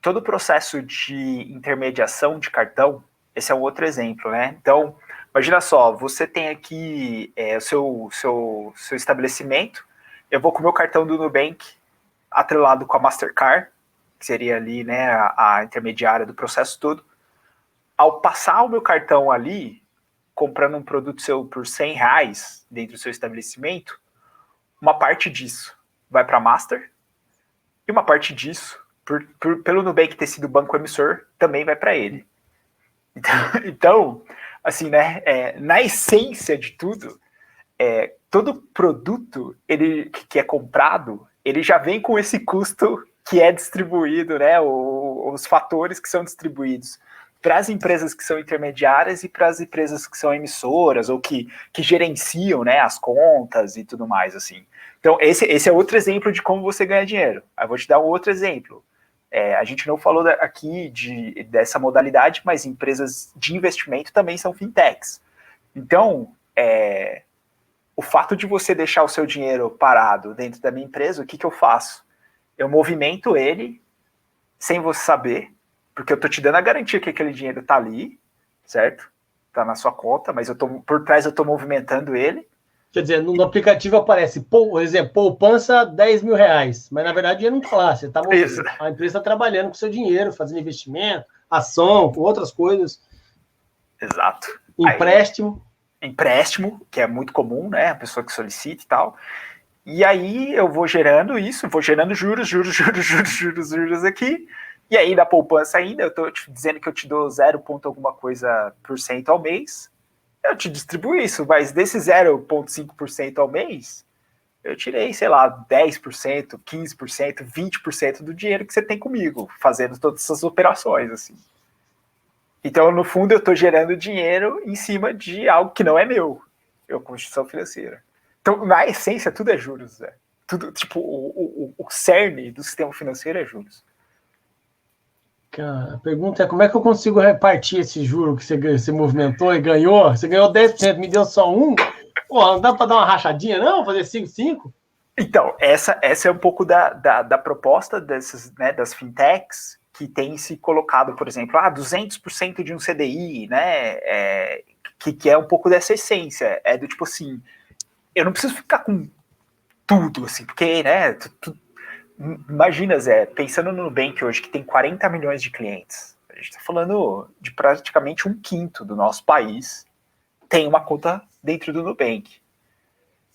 B: todo o processo de intermediação de cartão, esse é um outro exemplo, né? Então, Imagina só, você tem aqui o seu estabelecimento, eu vou com o meu cartão do Nubank atrelado com a Mastercard, que seria ali, né, a intermediária do processo todo. Ao passar o meu cartão ali, comprando um produto seu por R$ 100 dentro do seu estabelecimento, uma parte disso vai para a Master e uma parte disso, pelo Nubank ter sido banco emissor, também vai para ele. Então, assim, né, na essência de tudo, todo produto que é comprado, ele já vem com esse custo que é distribuído, né, os fatores que são distribuídos para as empresas que são intermediárias e para as empresas que são emissoras ou que gerenciam, né, as contas e tudo mais, assim. Então, esse é outro exemplo de como você ganha dinheiro. Eu vou te dar um outro exemplo. A gente não falou aqui dessa modalidade, mas empresas de investimento também são fintechs. Então, o fato de você deixar o seu dinheiro parado dentro da minha empresa, o que eu faço? Eu movimento ele sem você saber, porque eu estou te dando a garantia que aquele dinheiro está ali, certo? Está na sua conta, mas por trás eu estou movimentando ele.
A: Quer dizer, no aplicativo aparece, por exemplo, poupança R$ 10.000, mas na verdade o dinheiro não está lá. Você tá a empresa está trabalhando com o seu dinheiro, fazendo investimento, ação, com outras coisas.
B: Exato.
A: Empréstimo.
B: Empréstimo, que é muito comum, né? A pessoa que solicita e tal. E aí eu vou gerando isso, vou gerando juros aqui. E aí da poupança ainda, eu estou te dizendo que eu te dou 0, alguma coisa por cento ao mês. Eu te distribuo isso, mas desse 0,5% ao mês, eu tirei, sei lá, 10%, 15%, 20% do dinheiro que você tem comigo, fazendo todas essas operações, assim. Então, no fundo, eu estou gerando dinheiro em cima de algo que não é meu. Constituição financeira. Então, na essência, tudo é juros, né? Tudo, tipo, o cerne do sistema financeiro é juros.
A: A pergunta é como é que eu consigo repartir esse juro que você movimentou e ganhou? Você ganhou 10%, me deu só 1%? Pô, não dá para dar uma rachadinha, não? Fazer 5-5?
B: Então, essa é um pouco da proposta dessas, né, das fintechs, que tem se colocado, por exemplo, 200% de um CDI, né, que é um pouco dessa essência, do tipo assim, eu não preciso ficar com tudo, assim, porque, né, imagina, Zé, pensando no Nubank hoje, que tem 40 milhões de clientes, a gente está falando de praticamente 1/5 do nosso país tem uma conta dentro do Nubank.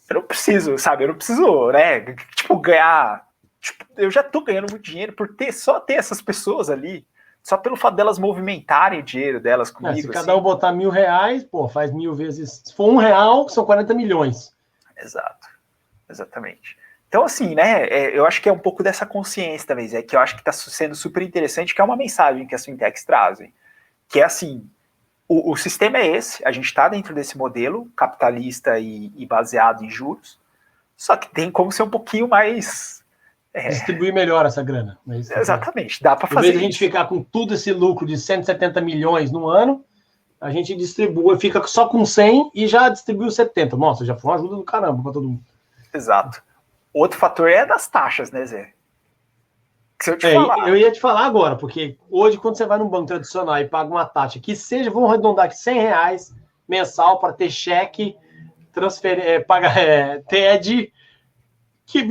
B: Eu não preciso, sabe? Eu não preciso, né? Tipo, ganhar. Tipo, eu já tô ganhando muito dinheiro por só ter essas pessoas ali. Só pelo fato delas movimentarem o dinheiro delas comigo.
A: Se cada um botar R$ 1.000, pô, faz 1.000 vezes. Se for R$ 1, são 40 milhões.
B: Exato. Exatamente. Então, assim, né? Eu acho que é um pouco dessa consciência também, Zé, que eu acho que está sendo super interessante, que é uma mensagem que as fintechs trazem. Que é assim. O sistema é esse, a gente está dentro desse modelo capitalista e baseado em juros, só que tem como ser um pouquinho mais...
A: Distribuir melhor essa grana.
B: Exatamente, dá para fazer.
A: Em vez de a gente ficar com todo esse lucro de 170 milhões no ano, a gente distribui, fica só com 100 e já distribuiu 70. Nossa, já foi uma ajuda do caramba para todo mundo.
B: Exato. Outro fator é das taxas, né, Zé? Se eu te falar.
A: Eu ia te falar agora, porque hoje, quando você vai num banco tradicional e paga uma taxa que seja, vamos arredondar aqui, R$ 100 mensal para ter cheque, TED, que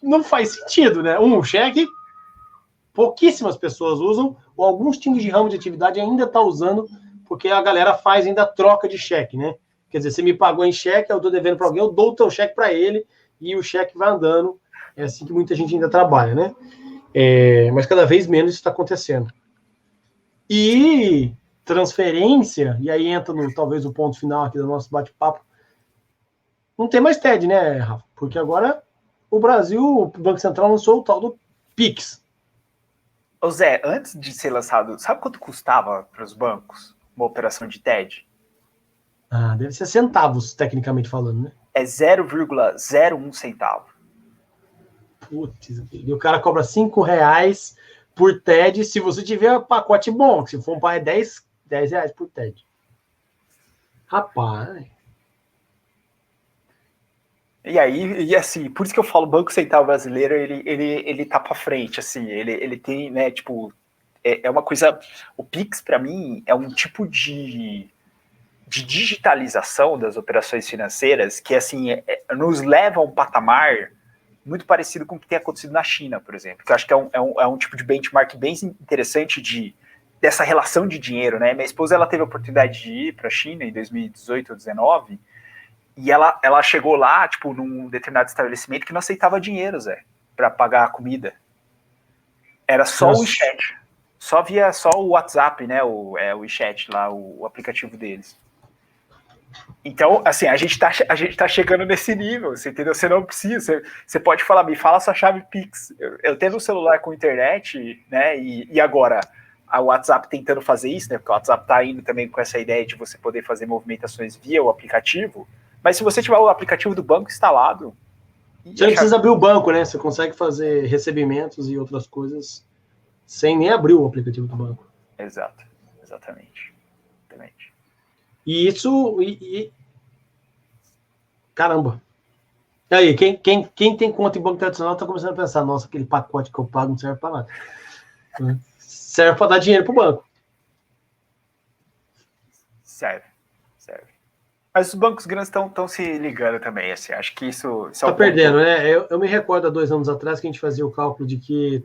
A: não faz sentido, né? Cheque, pouquíssimas pessoas usam, ou alguns times de ramo de atividade ainda estão usando, porque a galera faz ainda troca de cheque, né? Quer dizer, você me pagou em cheque, eu estou devendo para alguém, eu dou o teu cheque para ele e o cheque vai andando. É assim que muita gente ainda trabalha, né? Mas cada vez menos isso está acontecendo. E transferência, e aí entra talvez o ponto final aqui do nosso bate-papo, não tem mais TED, né, Rafa? Porque agora o Brasil, o Banco Central lançou o tal do Pix.
B: Ô Zé, antes de ser lançado, sabe quanto custava para os bancos uma operação de TED?
A: Deve ser centavos, tecnicamente falando, né?
B: É 0,01 centavo.
A: Putz, e o cara cobra R$ 5 por TED se você tiver um pacote bom. Se for um pai, é 10 reais por TED. Rapaz.
B: E aí, e assim, por isso que eu falo, o Banco Central brasileiro, ele tá para frente, assim, ele tem, né, tipo, é uma coisa, o Pix, para mim, é um tipo de de digitalização das operações financeiras que, assim, nos leva a um patamar muito parecido com o que tem acontecido na China, por exemplo, que eu acho que é um tipo de benchmark bem interessante dessa relação de dinheiro, né? Minha esposa, ela teve a oportunidade de ir para a China em 2018 ou 2019, e ela chegou lá, tipo, num determinado estabelecimento que não aceitava dinheiro, Zé, para pagar a comida. Era só o WeChat. Só o WhatsApp, né? O WeChat lá, o aplicativo deles. Então, assim, a gente tá chegando nesse nível, você entendeu? Você não precisa, você pode falar, me fala sua chave Pix. Eu tendo um celular com internet, né? E agora, a WhatsApp tentando fazer isso, né? Porque o WhatsApp tá indo também com essa ideia de você poder fazer movimentações via o aplicativo. Mas se você tiver o aplicativo do banco instalado.
A: Você não precisa abrir o banco, né? Você consegue fazer recebimentos e outras coisas sem nem abrir o aplicativo do banco.
B: Exato, exatamente.
A: E isso. Caramba! E aí, quem tem conta em banco tradicional tá começando a pensar: nossa, aquele pacote que eu pago não serve para nada. Serve para dar dinheiro pro banco.
B: Serve. Mas os bancos grandes estão se ligando também, assim, acho que isso
A: tá perdendo, né? Eu me recordo há 2 anos atrás que a gente fazia o cálculo de que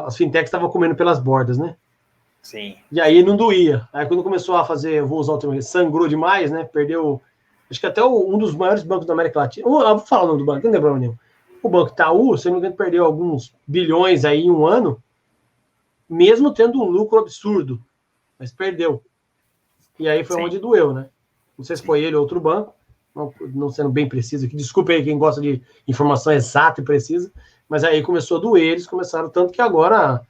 A: as fintechs estavam comendo pelas bordas, né?
B: Sim.
A: E aí não doía. Aí quando começou a fazer, vou usar o termo, sangrou demais, né? Perdeu, acho que até um dos maiores bancos da América Latina. Vou falar o nome do banco, não tem problema nenhum. O Banco Itaú, se não me engano, perdeu alguns bilhões aí em um ano, mesmo tendo um lucro absurdo, mas perdeu. E aí foi onde doeu, né? Não sei se foi ele ou outro banco, não sendo bem preciso aqui. Desculpe aí quem gosta de informação exata e precisa, mas aí começou a doer, eles começaram, tanto que agora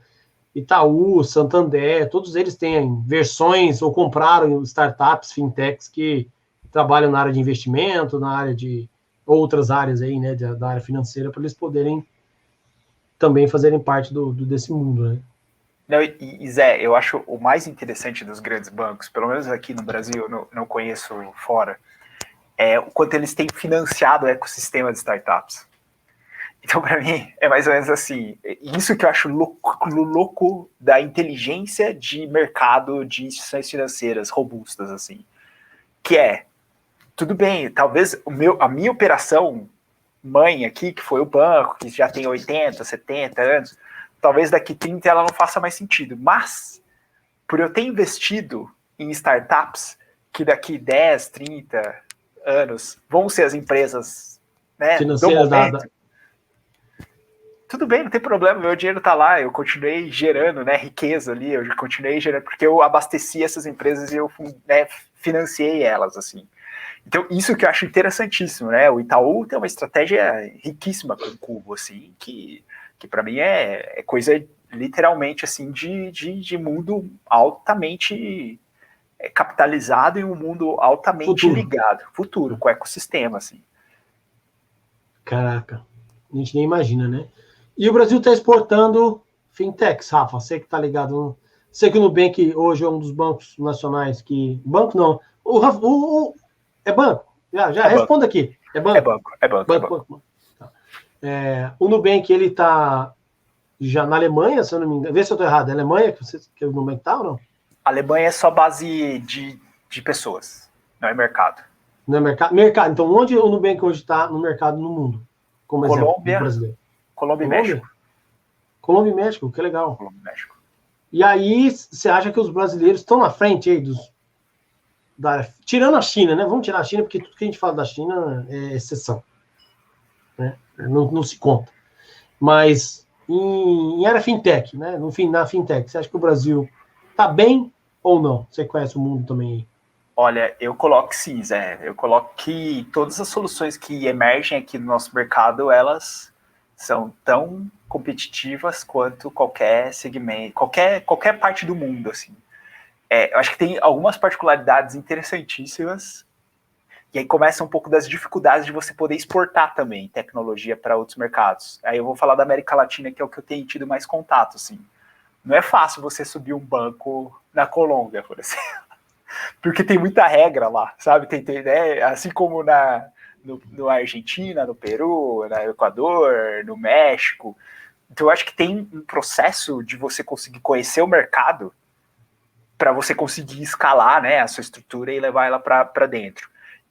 A: Itaú, Santander, todos eles têm versões ou compraram startups, fintechs que trabalham na área de investimento, na área de outras áreas aí, né, da área financeira, para eles poderem também fazerem parte desse mundo, né?
B: Não, e Zé, eu acho o mais interessante dos grandes bancos, pelo menos aqui no Brasil, não conheço fora, é o quanto eles têm financiado o ecossistema de startups. Então, para mim, é mais ou menos assim, isso que eu acho louco da inteligência de mercado de instituições financeiras robustas, assim, que tudo bem, talvez a minha operação mãe aqui, que foi o banco, que já tem 80, 70 anos, talvez daqui 30 ela não faça mais sentido. Mas, por eu ter investido em startups que daqui 10, 30 anos vão ser as empresas, né, do momento, tudo bem, não tem problema, meu dinheiro está lá, eu continuei gerando, né, riqueza ali, eu continuei gerando, porque eu abasteci essas empresas e eu, né, financiei elas, assim. Então, isso que eu acho interessantíssimo, né? O Itaú tem uma estratégia riquíssima com o Cubo, assim, que para mim é coisa literalmente assim de mundo altamente capitalizado e um mundo altamente ligado, futuro, com o ecossistema, assim.
A: Caraca, a gente nem imagina, né? E o Brasil está exportando fintechs, Rafa, você que está ligado. Sei que o Nubank hoje é um dos bancos nacionais que. Banco não. É banco? Já responda aqui. É banco?
B: É banco.
A: Tá. O Nubank, ele está já na Alemanha, se eu não me engano. Vê se eu estou errado. É a Alemanha que o Nubank está ou não?
B: A Alemanha é só base de pessoas, não é mercado.
A: Não é mercado. Então, onde o Nubank hoje está no mercado no mundo? Como
B: Colômbia,
A: exemplo brasileiro.
B: Colômbia e México.
A: Colômbia e México, que legal.
B: Colômbia e México.
A: E aí, você acha que os brasileiros estão na frente aí tirando a China, né? Vamos tirar a China, porque tudo que a gente fala da China é exceção. Né? Não se conta. Mas em área fintech, né? Na fintech, você acha que o Brasil está bem ou não? Você conhece o mundo também aí?
B: Olha, eu coloco sim, Zé. Eu coloco que todas as soluções que emergem aqui no nosso mercado, elas são tão competitivas quanto qualquer segmento, qualquer parte do mundo, assim. Eu acho que tem algumas particularidades interessantíssimas, e aí começa um pouco das dificuldades de você poder exportar também tecnologia para outros mercados. Aí eu vou falar da América Latina, que é o que eu tenho tido mais contato, assim. Não é fácil você subir um banco na Colômbia, por exemplo. Porque tem muita regra lá, sabe? Né? Assim como no Argentina, no Peru, no Equador, no México. Então eu acho que tem um processo de você conseguir conhecer o mercado para você conseguir escalar, né, a sua estrutura e levar ela para dentro.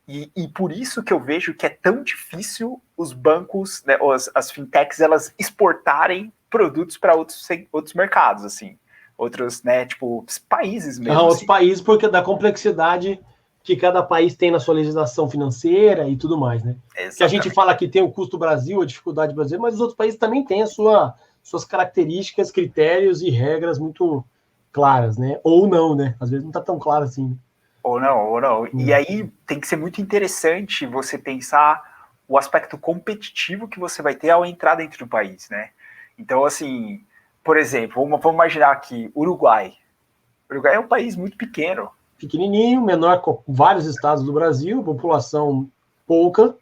B: E por isso que eu vejo que é tão difícil os bancos, né, as fintechs, elas exportarem produtos para outros mercados, assim, outros, né, tipo, países mesmo.
A: Outros
B: assim.
A: países, porque da complexidade que cada país tem na sua legislação financeira e tudo mais, né?
B: Exatamente.
A: Que a gente fala que tem o custo Brasil, a dificuldade brasileira, mas os outros países também têm suas características, critérios e regras muito claras, né? Ou não, né? Às vezes não está tão claro assim. Né?
B: Ou não. E aí tem que ser muito interessante você pensar o aspecto competitivo que você vai ter ao entrar dentro do país, né? Então, assim, por exemplo, vamos imaginar aqui, Uruguai. O Uruguai é um país muito pequeno.
A: Pequenininho, menor que vários estados do Brasil, população pouca.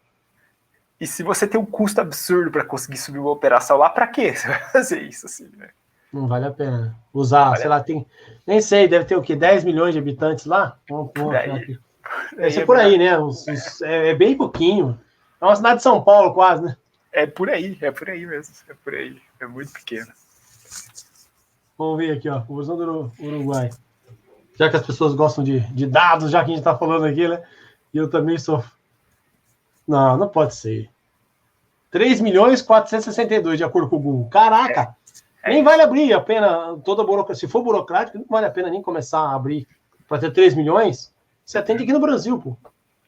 B: E se você tem um custo absurdo para conseguir subir uma operação lá, para que você vai fazer isso assim, né?
A: Não vale a pena usar, sei lá, tem, nem sei, deve ter o quê? 10 milhões de habitantes lá? Vamos achar aqui. Deve ser por aí, né? É bem pouquinho. É uma cidade de São Paulo, quase, né?
B: É por aí mesmo. É por aí. É muito pequeno.
A: Vamos ver aqui, ó. Usando o Uruguai. Já que as pessoas gostam de dados, já que a gente está falando aqui, né? E eu também sou. Não pode ser. 3 milhões 462, de acordo com o Google. Caraca! Nem vale abrir a pena toda a burocracia. Se for burocrático, não vale a pena nem começar a abrir para ter 3 milhões. Você atende aqui no Brasil, pô.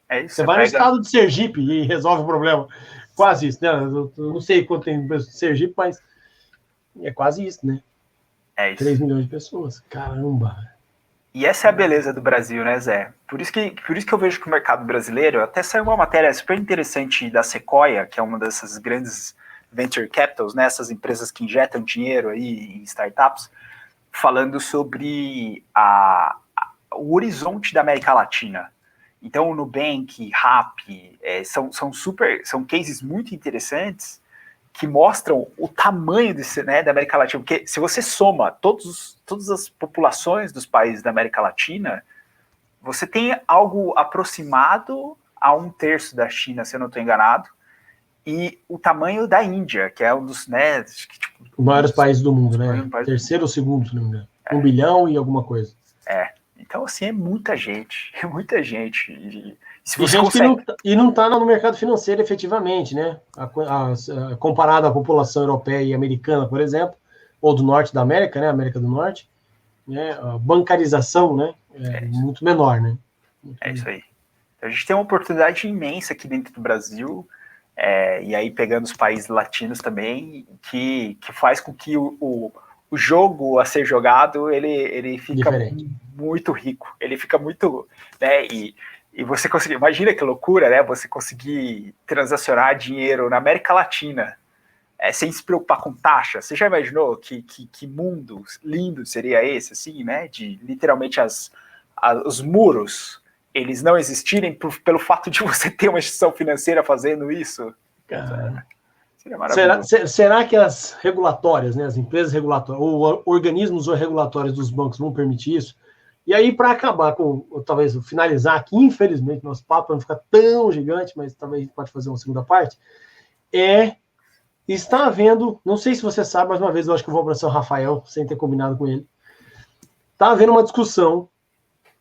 B: É isso.
A: Você vai no estado de Sergipe e resolve o problema. Quase isso, né? Eu não sei quanto tem de Sergipe, mas é quase isso, né?
B: É isso.
A: 3 milhões de pessoas. Caramba.
B: E essa é a beleza do Brasil, né, Zé? Por isso que eu vejo que o mercado brasileiro, até saiu uma matéria super interessante da Sequoia, que é uma dessas grandes venture capitals, né, essas empresas que injetam dinheiro aí em startups, falando sobre o horizonte da América Latina. Então, o Nubank, Rappi, são cases muito interessantes que mostram o tamanho da América Latina. Porque se você soma todas as populações dos países da América Latina, você tem algo aproximado a 1/3 da China, se eu não estou enganado, e o tamanho da Índia, que é um dos, né,
A: os maiores países do mundo, né? Terceiro ou segundo, se não me engano. 1 bilhão e alguma coisa.
B: Então, assim, é muita gente. É muita gente.
A: E gente consegue... que não está no mercado financeiro efetivamente, né? Comparado à população europeia e americana, por exemplo, ou do norte da América, né? América do Norte, né? A bancarização, né? Muito menor, né?
B: Isso aí. Então, a gente tem uma oportunidade imensa aqui dentro do Brasil, e aí pegando os países latinos também, que faz com que o jogo a ser jogado, ele fica muito rico, ele fica muito, né, e você conseguir, imagina que loucura, né, você conseguir transacionar dinheiro na América Latina, sem se preocupar com taxa. Você já imaginou que mundo lindo seria esse, assim, né, de literalmente os muros, eles não existirem pelo fato de você ter uma instituição financeira fazendo isso?
A: Será que as regulatórias, né, as empresas regulatórias, ou organismos regulatórios dos bancos vão permitir isso? E aí, para acabar com, talvez finalizar aqui, infelizmente, nosso papo não fica tão gigante, mas talvez a gente pode fazer uma segunda parte, está havendo, não sei se você sabe, mais uma vez eu acho que eu vou abraçar o Rafael, sem ter combinado com ele, está havendo uma discussão,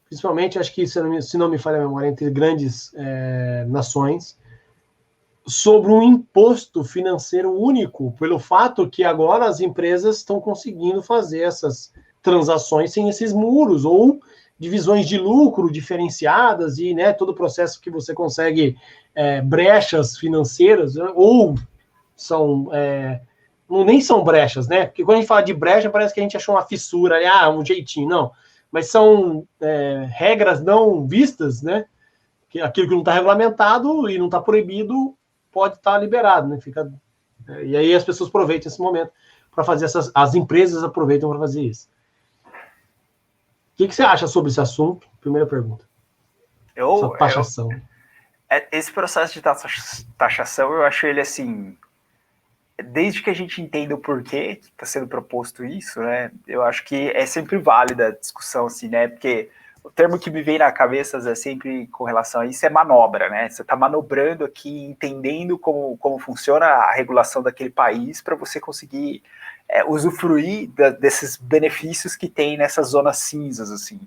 A: principalmente, acho que, se não me falha a memória, entre grandes nações, sobre um imposto financeiro único, pelo fato que agora as empresas estão conseguindo fazer essas transações sem esses muros, ou divisões de lucro diferenciadas, e, né, todo o processo que você consegue brechas financeiras, ou são... nem são brechas, né? Porque quando a gente fala de brecha, parece que a gente achou uma fissura, um jeitinho, não. Mas são regras não vistas, né? Que aquilo que não está regulamentado e não está proibido pode estar liberado, né? E aí as pessoas aproveitam esse momento para fazer as empresas aproveitam para fazer isso. O que você acha sobre esse assunto? Primeira pergunta. Essa taxação.
B: Esse processo de taxação, eu acho ele assim, desde que a gente entenda o porquê que está sendo proposto isso, né? Eu acho que é sempre válida a discussão, assim, né? Porque o termo que me vem na cabeça é sempre com relação a isso é manobra, né? Você está manobrando aqui, entendendo como funciona a regulação daquele país para você conseguir usufruir desses benefícios que tem nessas zonas cinzas, assim.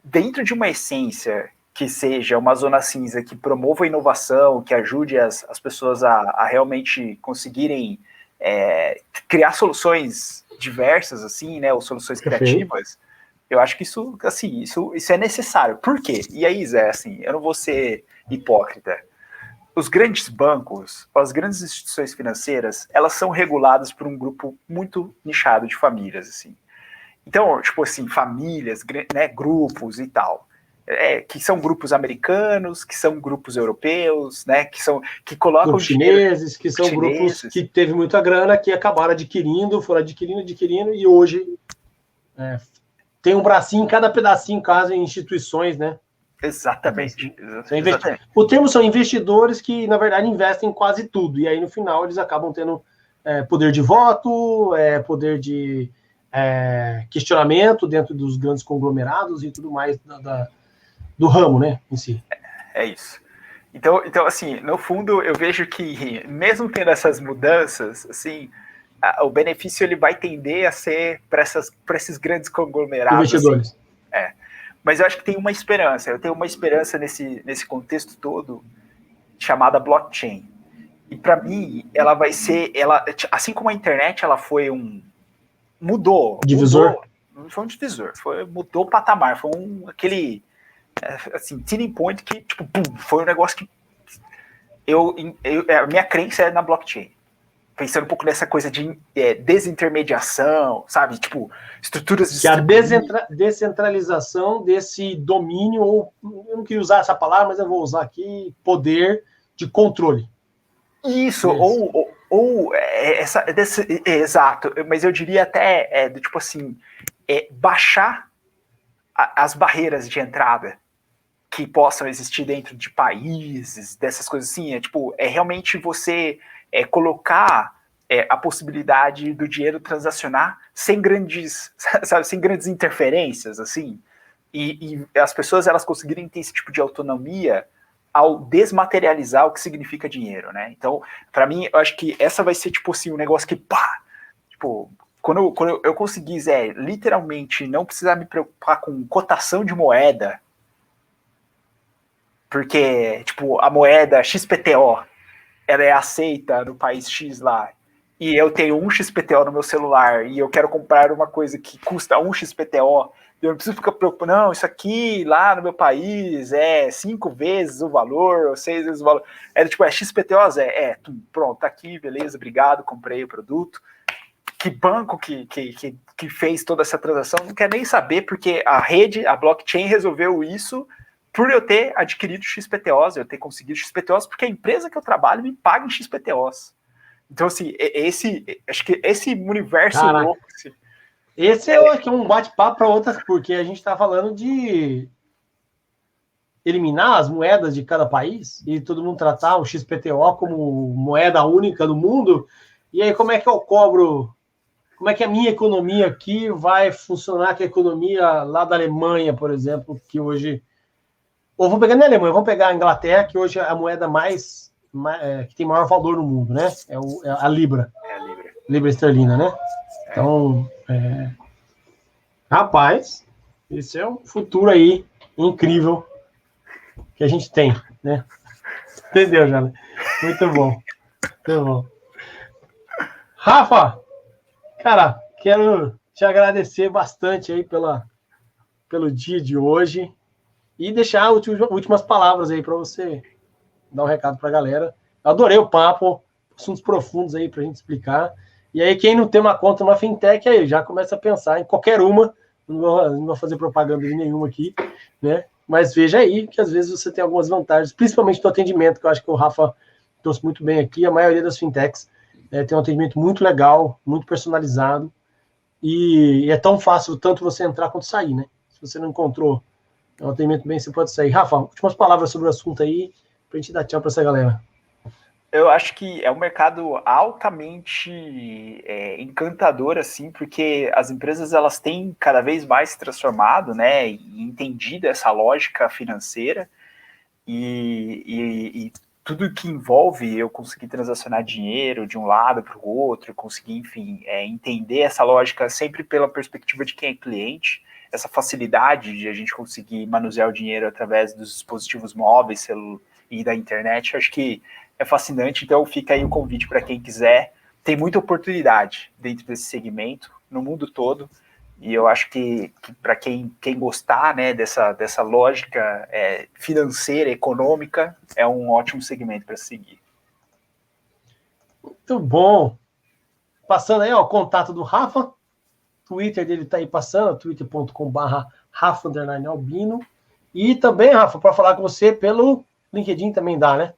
B: Dentro de uma essência que seja uma zona cinza que promova a inovação, que ajude as pessoas a realmente conseguirem criar soluções diversas, assim, né, ou soluções criativas, eu acho que isso, assim, isso é necessário. Por quê? E aí, Zé, assim, eu não vou ser hipócrita. Os grandes bancos, as grandes instituições financeiras, elas são reguladas por um grupo muito nichado de famílias, assim. Então, tipo assim, famílias, né, grupos e tal, que são grupos americanos, que são grupos europeus, né, que colocam
A: grupos chineses, que são grupos que teve muita grana, que acabaram adquirindo, foram adquirindo, e hoje tem um bracinho em cada pedacinho, caso em instituições, né?
B: Exatamente.
A: O termo são investidores que, na verdade, investem em quase tudo, e aí no final eles acabam tendo poder de voto, poder de questionamento dentro dos grandes conglomerados e tudo mais do ramo, né, em si.
B: É isso. Então, assim, no fundo, eu vejo que, mesmo tendo essas mudanças, assim, o benefício ele vai tender a ser para esses grandes conglomerados.
A: Investidores.
B: Assim. Mas eu acho que tem uma esperança. Eu tenho uma esperança nesse contexto todo, chamada blockchain. E para mim, ela vai ser, assim como a internet, ela foi mudou. Não foi um divisor, mudou o patamar, foi aquele assim, turning point que, tipo, pum, foi um negócio que a minha crença é na blockchain. Pensando um pouco nessa coisa de desintermediação, sabe? Tipo, estruturas
A: distribuídas. Que a descentralização desse domínio, ou eu não queria usar essa palavra, mas eu vou usar aqui, poder de controle.
B: Isso, exato, mas eu diria até, tipo assim, baixar as barreiras de entrada que possam existir dentro de países, dessas coisas assim, realmente você colocar a possibilidade do dinheiro transacionar sem grandes, sabe, sem grandes interferências, assim, e as pessoas elas conseguirem ter esse tipo de autonomia ao desmaterializar o que significa dinheiro, né? Então, para mim, eu acho que essa vai ser, tipo assim, um negócio que, pá, tipo, quando eu conseguir, Zé, literalmente não precisar me preocupar com cotação de moeda, porque, tipo, a moeda XPTO, ela é aceita no país X lá, e eu tenho 1 XPTO no meu celular, e eu quero comprar uma coisa que custa 1 XPTO, eu não preciso ficar preocupado, não, isso aqui lá no meu país é 5 vezes o valor, ou 6 vezes o valor. Tipo, XPTO, Zé? Pronto, tá aqui, beleza, obrigado, comprei o produto. Que banco que fez toda essa transação? Não quer nem saber, porque a blockchain resolveu isso por eu ter adquirido XPTOs, eu ter conseguido XPTOs, porque a empresa que eu trabalho me paga em XPTOs. Então, assim, acho que esse universo louco... Assim,
A: esse é um bate-papo para outras, porque a gente está falando de eliminar as moedas de cada país e todo mundo tratar o XPTO como moeda única do mundo. E aí, como é que eu cobro? Como é que a minha economia aqui vai funcionar com a economia lá da Alemanha, por exemplo, que hoje... Ou vou pegar na Alemanha, vamos pegar a Inglaterra, que hoje é a moeda que tem maior valor no mundo, né? É a Libra.
B: É a Libra.
A: Libra esterlina, né? Então, rapaz, esse é um futuro aí incrível que a gente tem, né? Entendeu, Jana? Muito bom. Muito bom. Rafa, cara, quero te agradecer bastante aí pelo dia de hoje e deixar últimas palavras aí para você dar um recado para a galera. Eu adorei o papo, assuntos profundos aí para a gente explicar. E aí, quem não tem uma conta numa fintech, aí já começa a pensar em qualquer uma. Não vou fazer propaganda de nenhuma aqui, né? Mas veja aí que às vezes você tem algumas vantagens, principalmente do atendimento, que eu acho que o Rafa trouxe muito bem aqui. A maioria das fintechs tem um atendimento muito legal, muito personalizado. E é tão fácil tanto você entrar quanto sair, né? Se você não encontrou um atendimento bem, você pode sair. Rafa, últimas palavras sobre o assunto aí, para a gente dar tchau para essa galera.
B: Eu acho que é um mercado altamente encantador, assim, porque as empresas elas têm cada vez mais se transformado, né, e entendido essa lógica financeira e tudo que envolve eu conseguir transacionar dinheiro de um lado para o outro, conseguir, enfim, entender essa lógica sempre pela perspectiva de quem é cliente, essa facilidade de a gente conseguir manusear o dinheiro através dos dispositivos móveis e da internet, acho que é fascinante. Então fica aí o convite para quem quiser. Tem muita oportunidade dentro desse segmento, no mundo todo, e eu acho que para quem gostar, né, dessa lógica financeira, econômica, é um ótimo segmento para seguir.
A: Muito bom. Passando aí, ó, o contato do Rafa. Twitter dele tá aí passando, twitter.com/Rafa_Albino. E também, Rafa, para falar com você pelo LinkedIn também dá, né?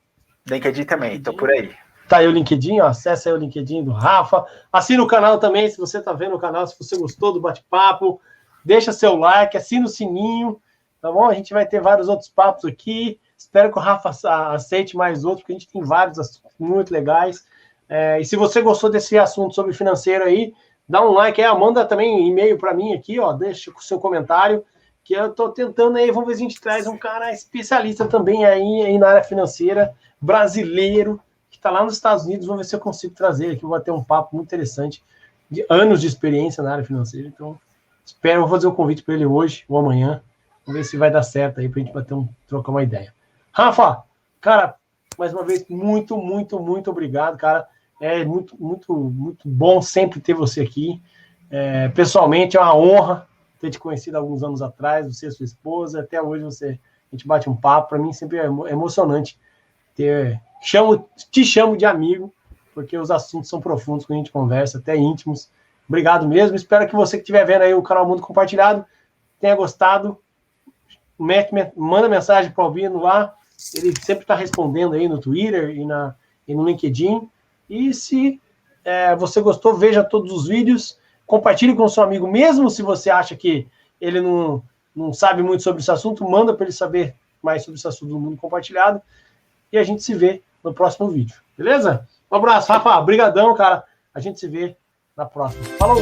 B: LinkedIn também, tô por aí.
A: Tá aí o LinkedIn, ó, acessa aí o LinkedIn do Rafa. Assina o canal também, se você tá vendo o canal, se você gostou do bate-papo, deixa seu like, assina o sininho, tá bom? A gente vai ter vários outros papos aqui. Espero que o Rafa aceite mais outros, porque a gente tem vários assuntos muito legais. E se você gostou desse assunto sobre financeiro aí, dá um like aí, manda também e-mail para mim aqui, ó, deixa o seu comentário, que eu tô tentando aí, vamos ver se a gente traz um cara especialista também aí na área financeira, brasileiro, que está lá nos Estados Unidos. Vamos ver se eu consigo trazer aqui, vou bater um papo muito interessante, de anos de experiência na área financeira. Então, vou fazer um convite para ele hoje ou amanhã, vamos ver se vai dar certo aí para a gente trocar uma ideia. Rafa, cara, mais uma vez, muito, muito, muito obrigado, cara. É muito, muito, muito bom sempre ter você aqui. Pessoalmente, é uma honra ter te conhecido há alguns anos atrás, você e sua esposa, até hoje a gente bate um papo. Para mim sempre é emocionante te chamo de amigo, porque os assuntos são profundos quando a gente conversa, até íntimos. Obrigado mesmo. Espero que você que estiver vendo aí o canal Mundo Compartilhado tenha gostado. Manda mensagem para o Albino lá. Ele sempre está respondendo aí no Twitter e no LinkedIn. E se você gostou, veja todos os vídeos. Compartilhe com o seu amigo, mesmo se você acha que ele não sabe muito sobre esse assunto, manda para ele saber mais sobre esse assunto do Mundo Compartilhado. E a gente se vê no próximo vídeo, beleza? Um abraço, Rafa. Obrigadão, cara. A gente se vê na próxima. Falou!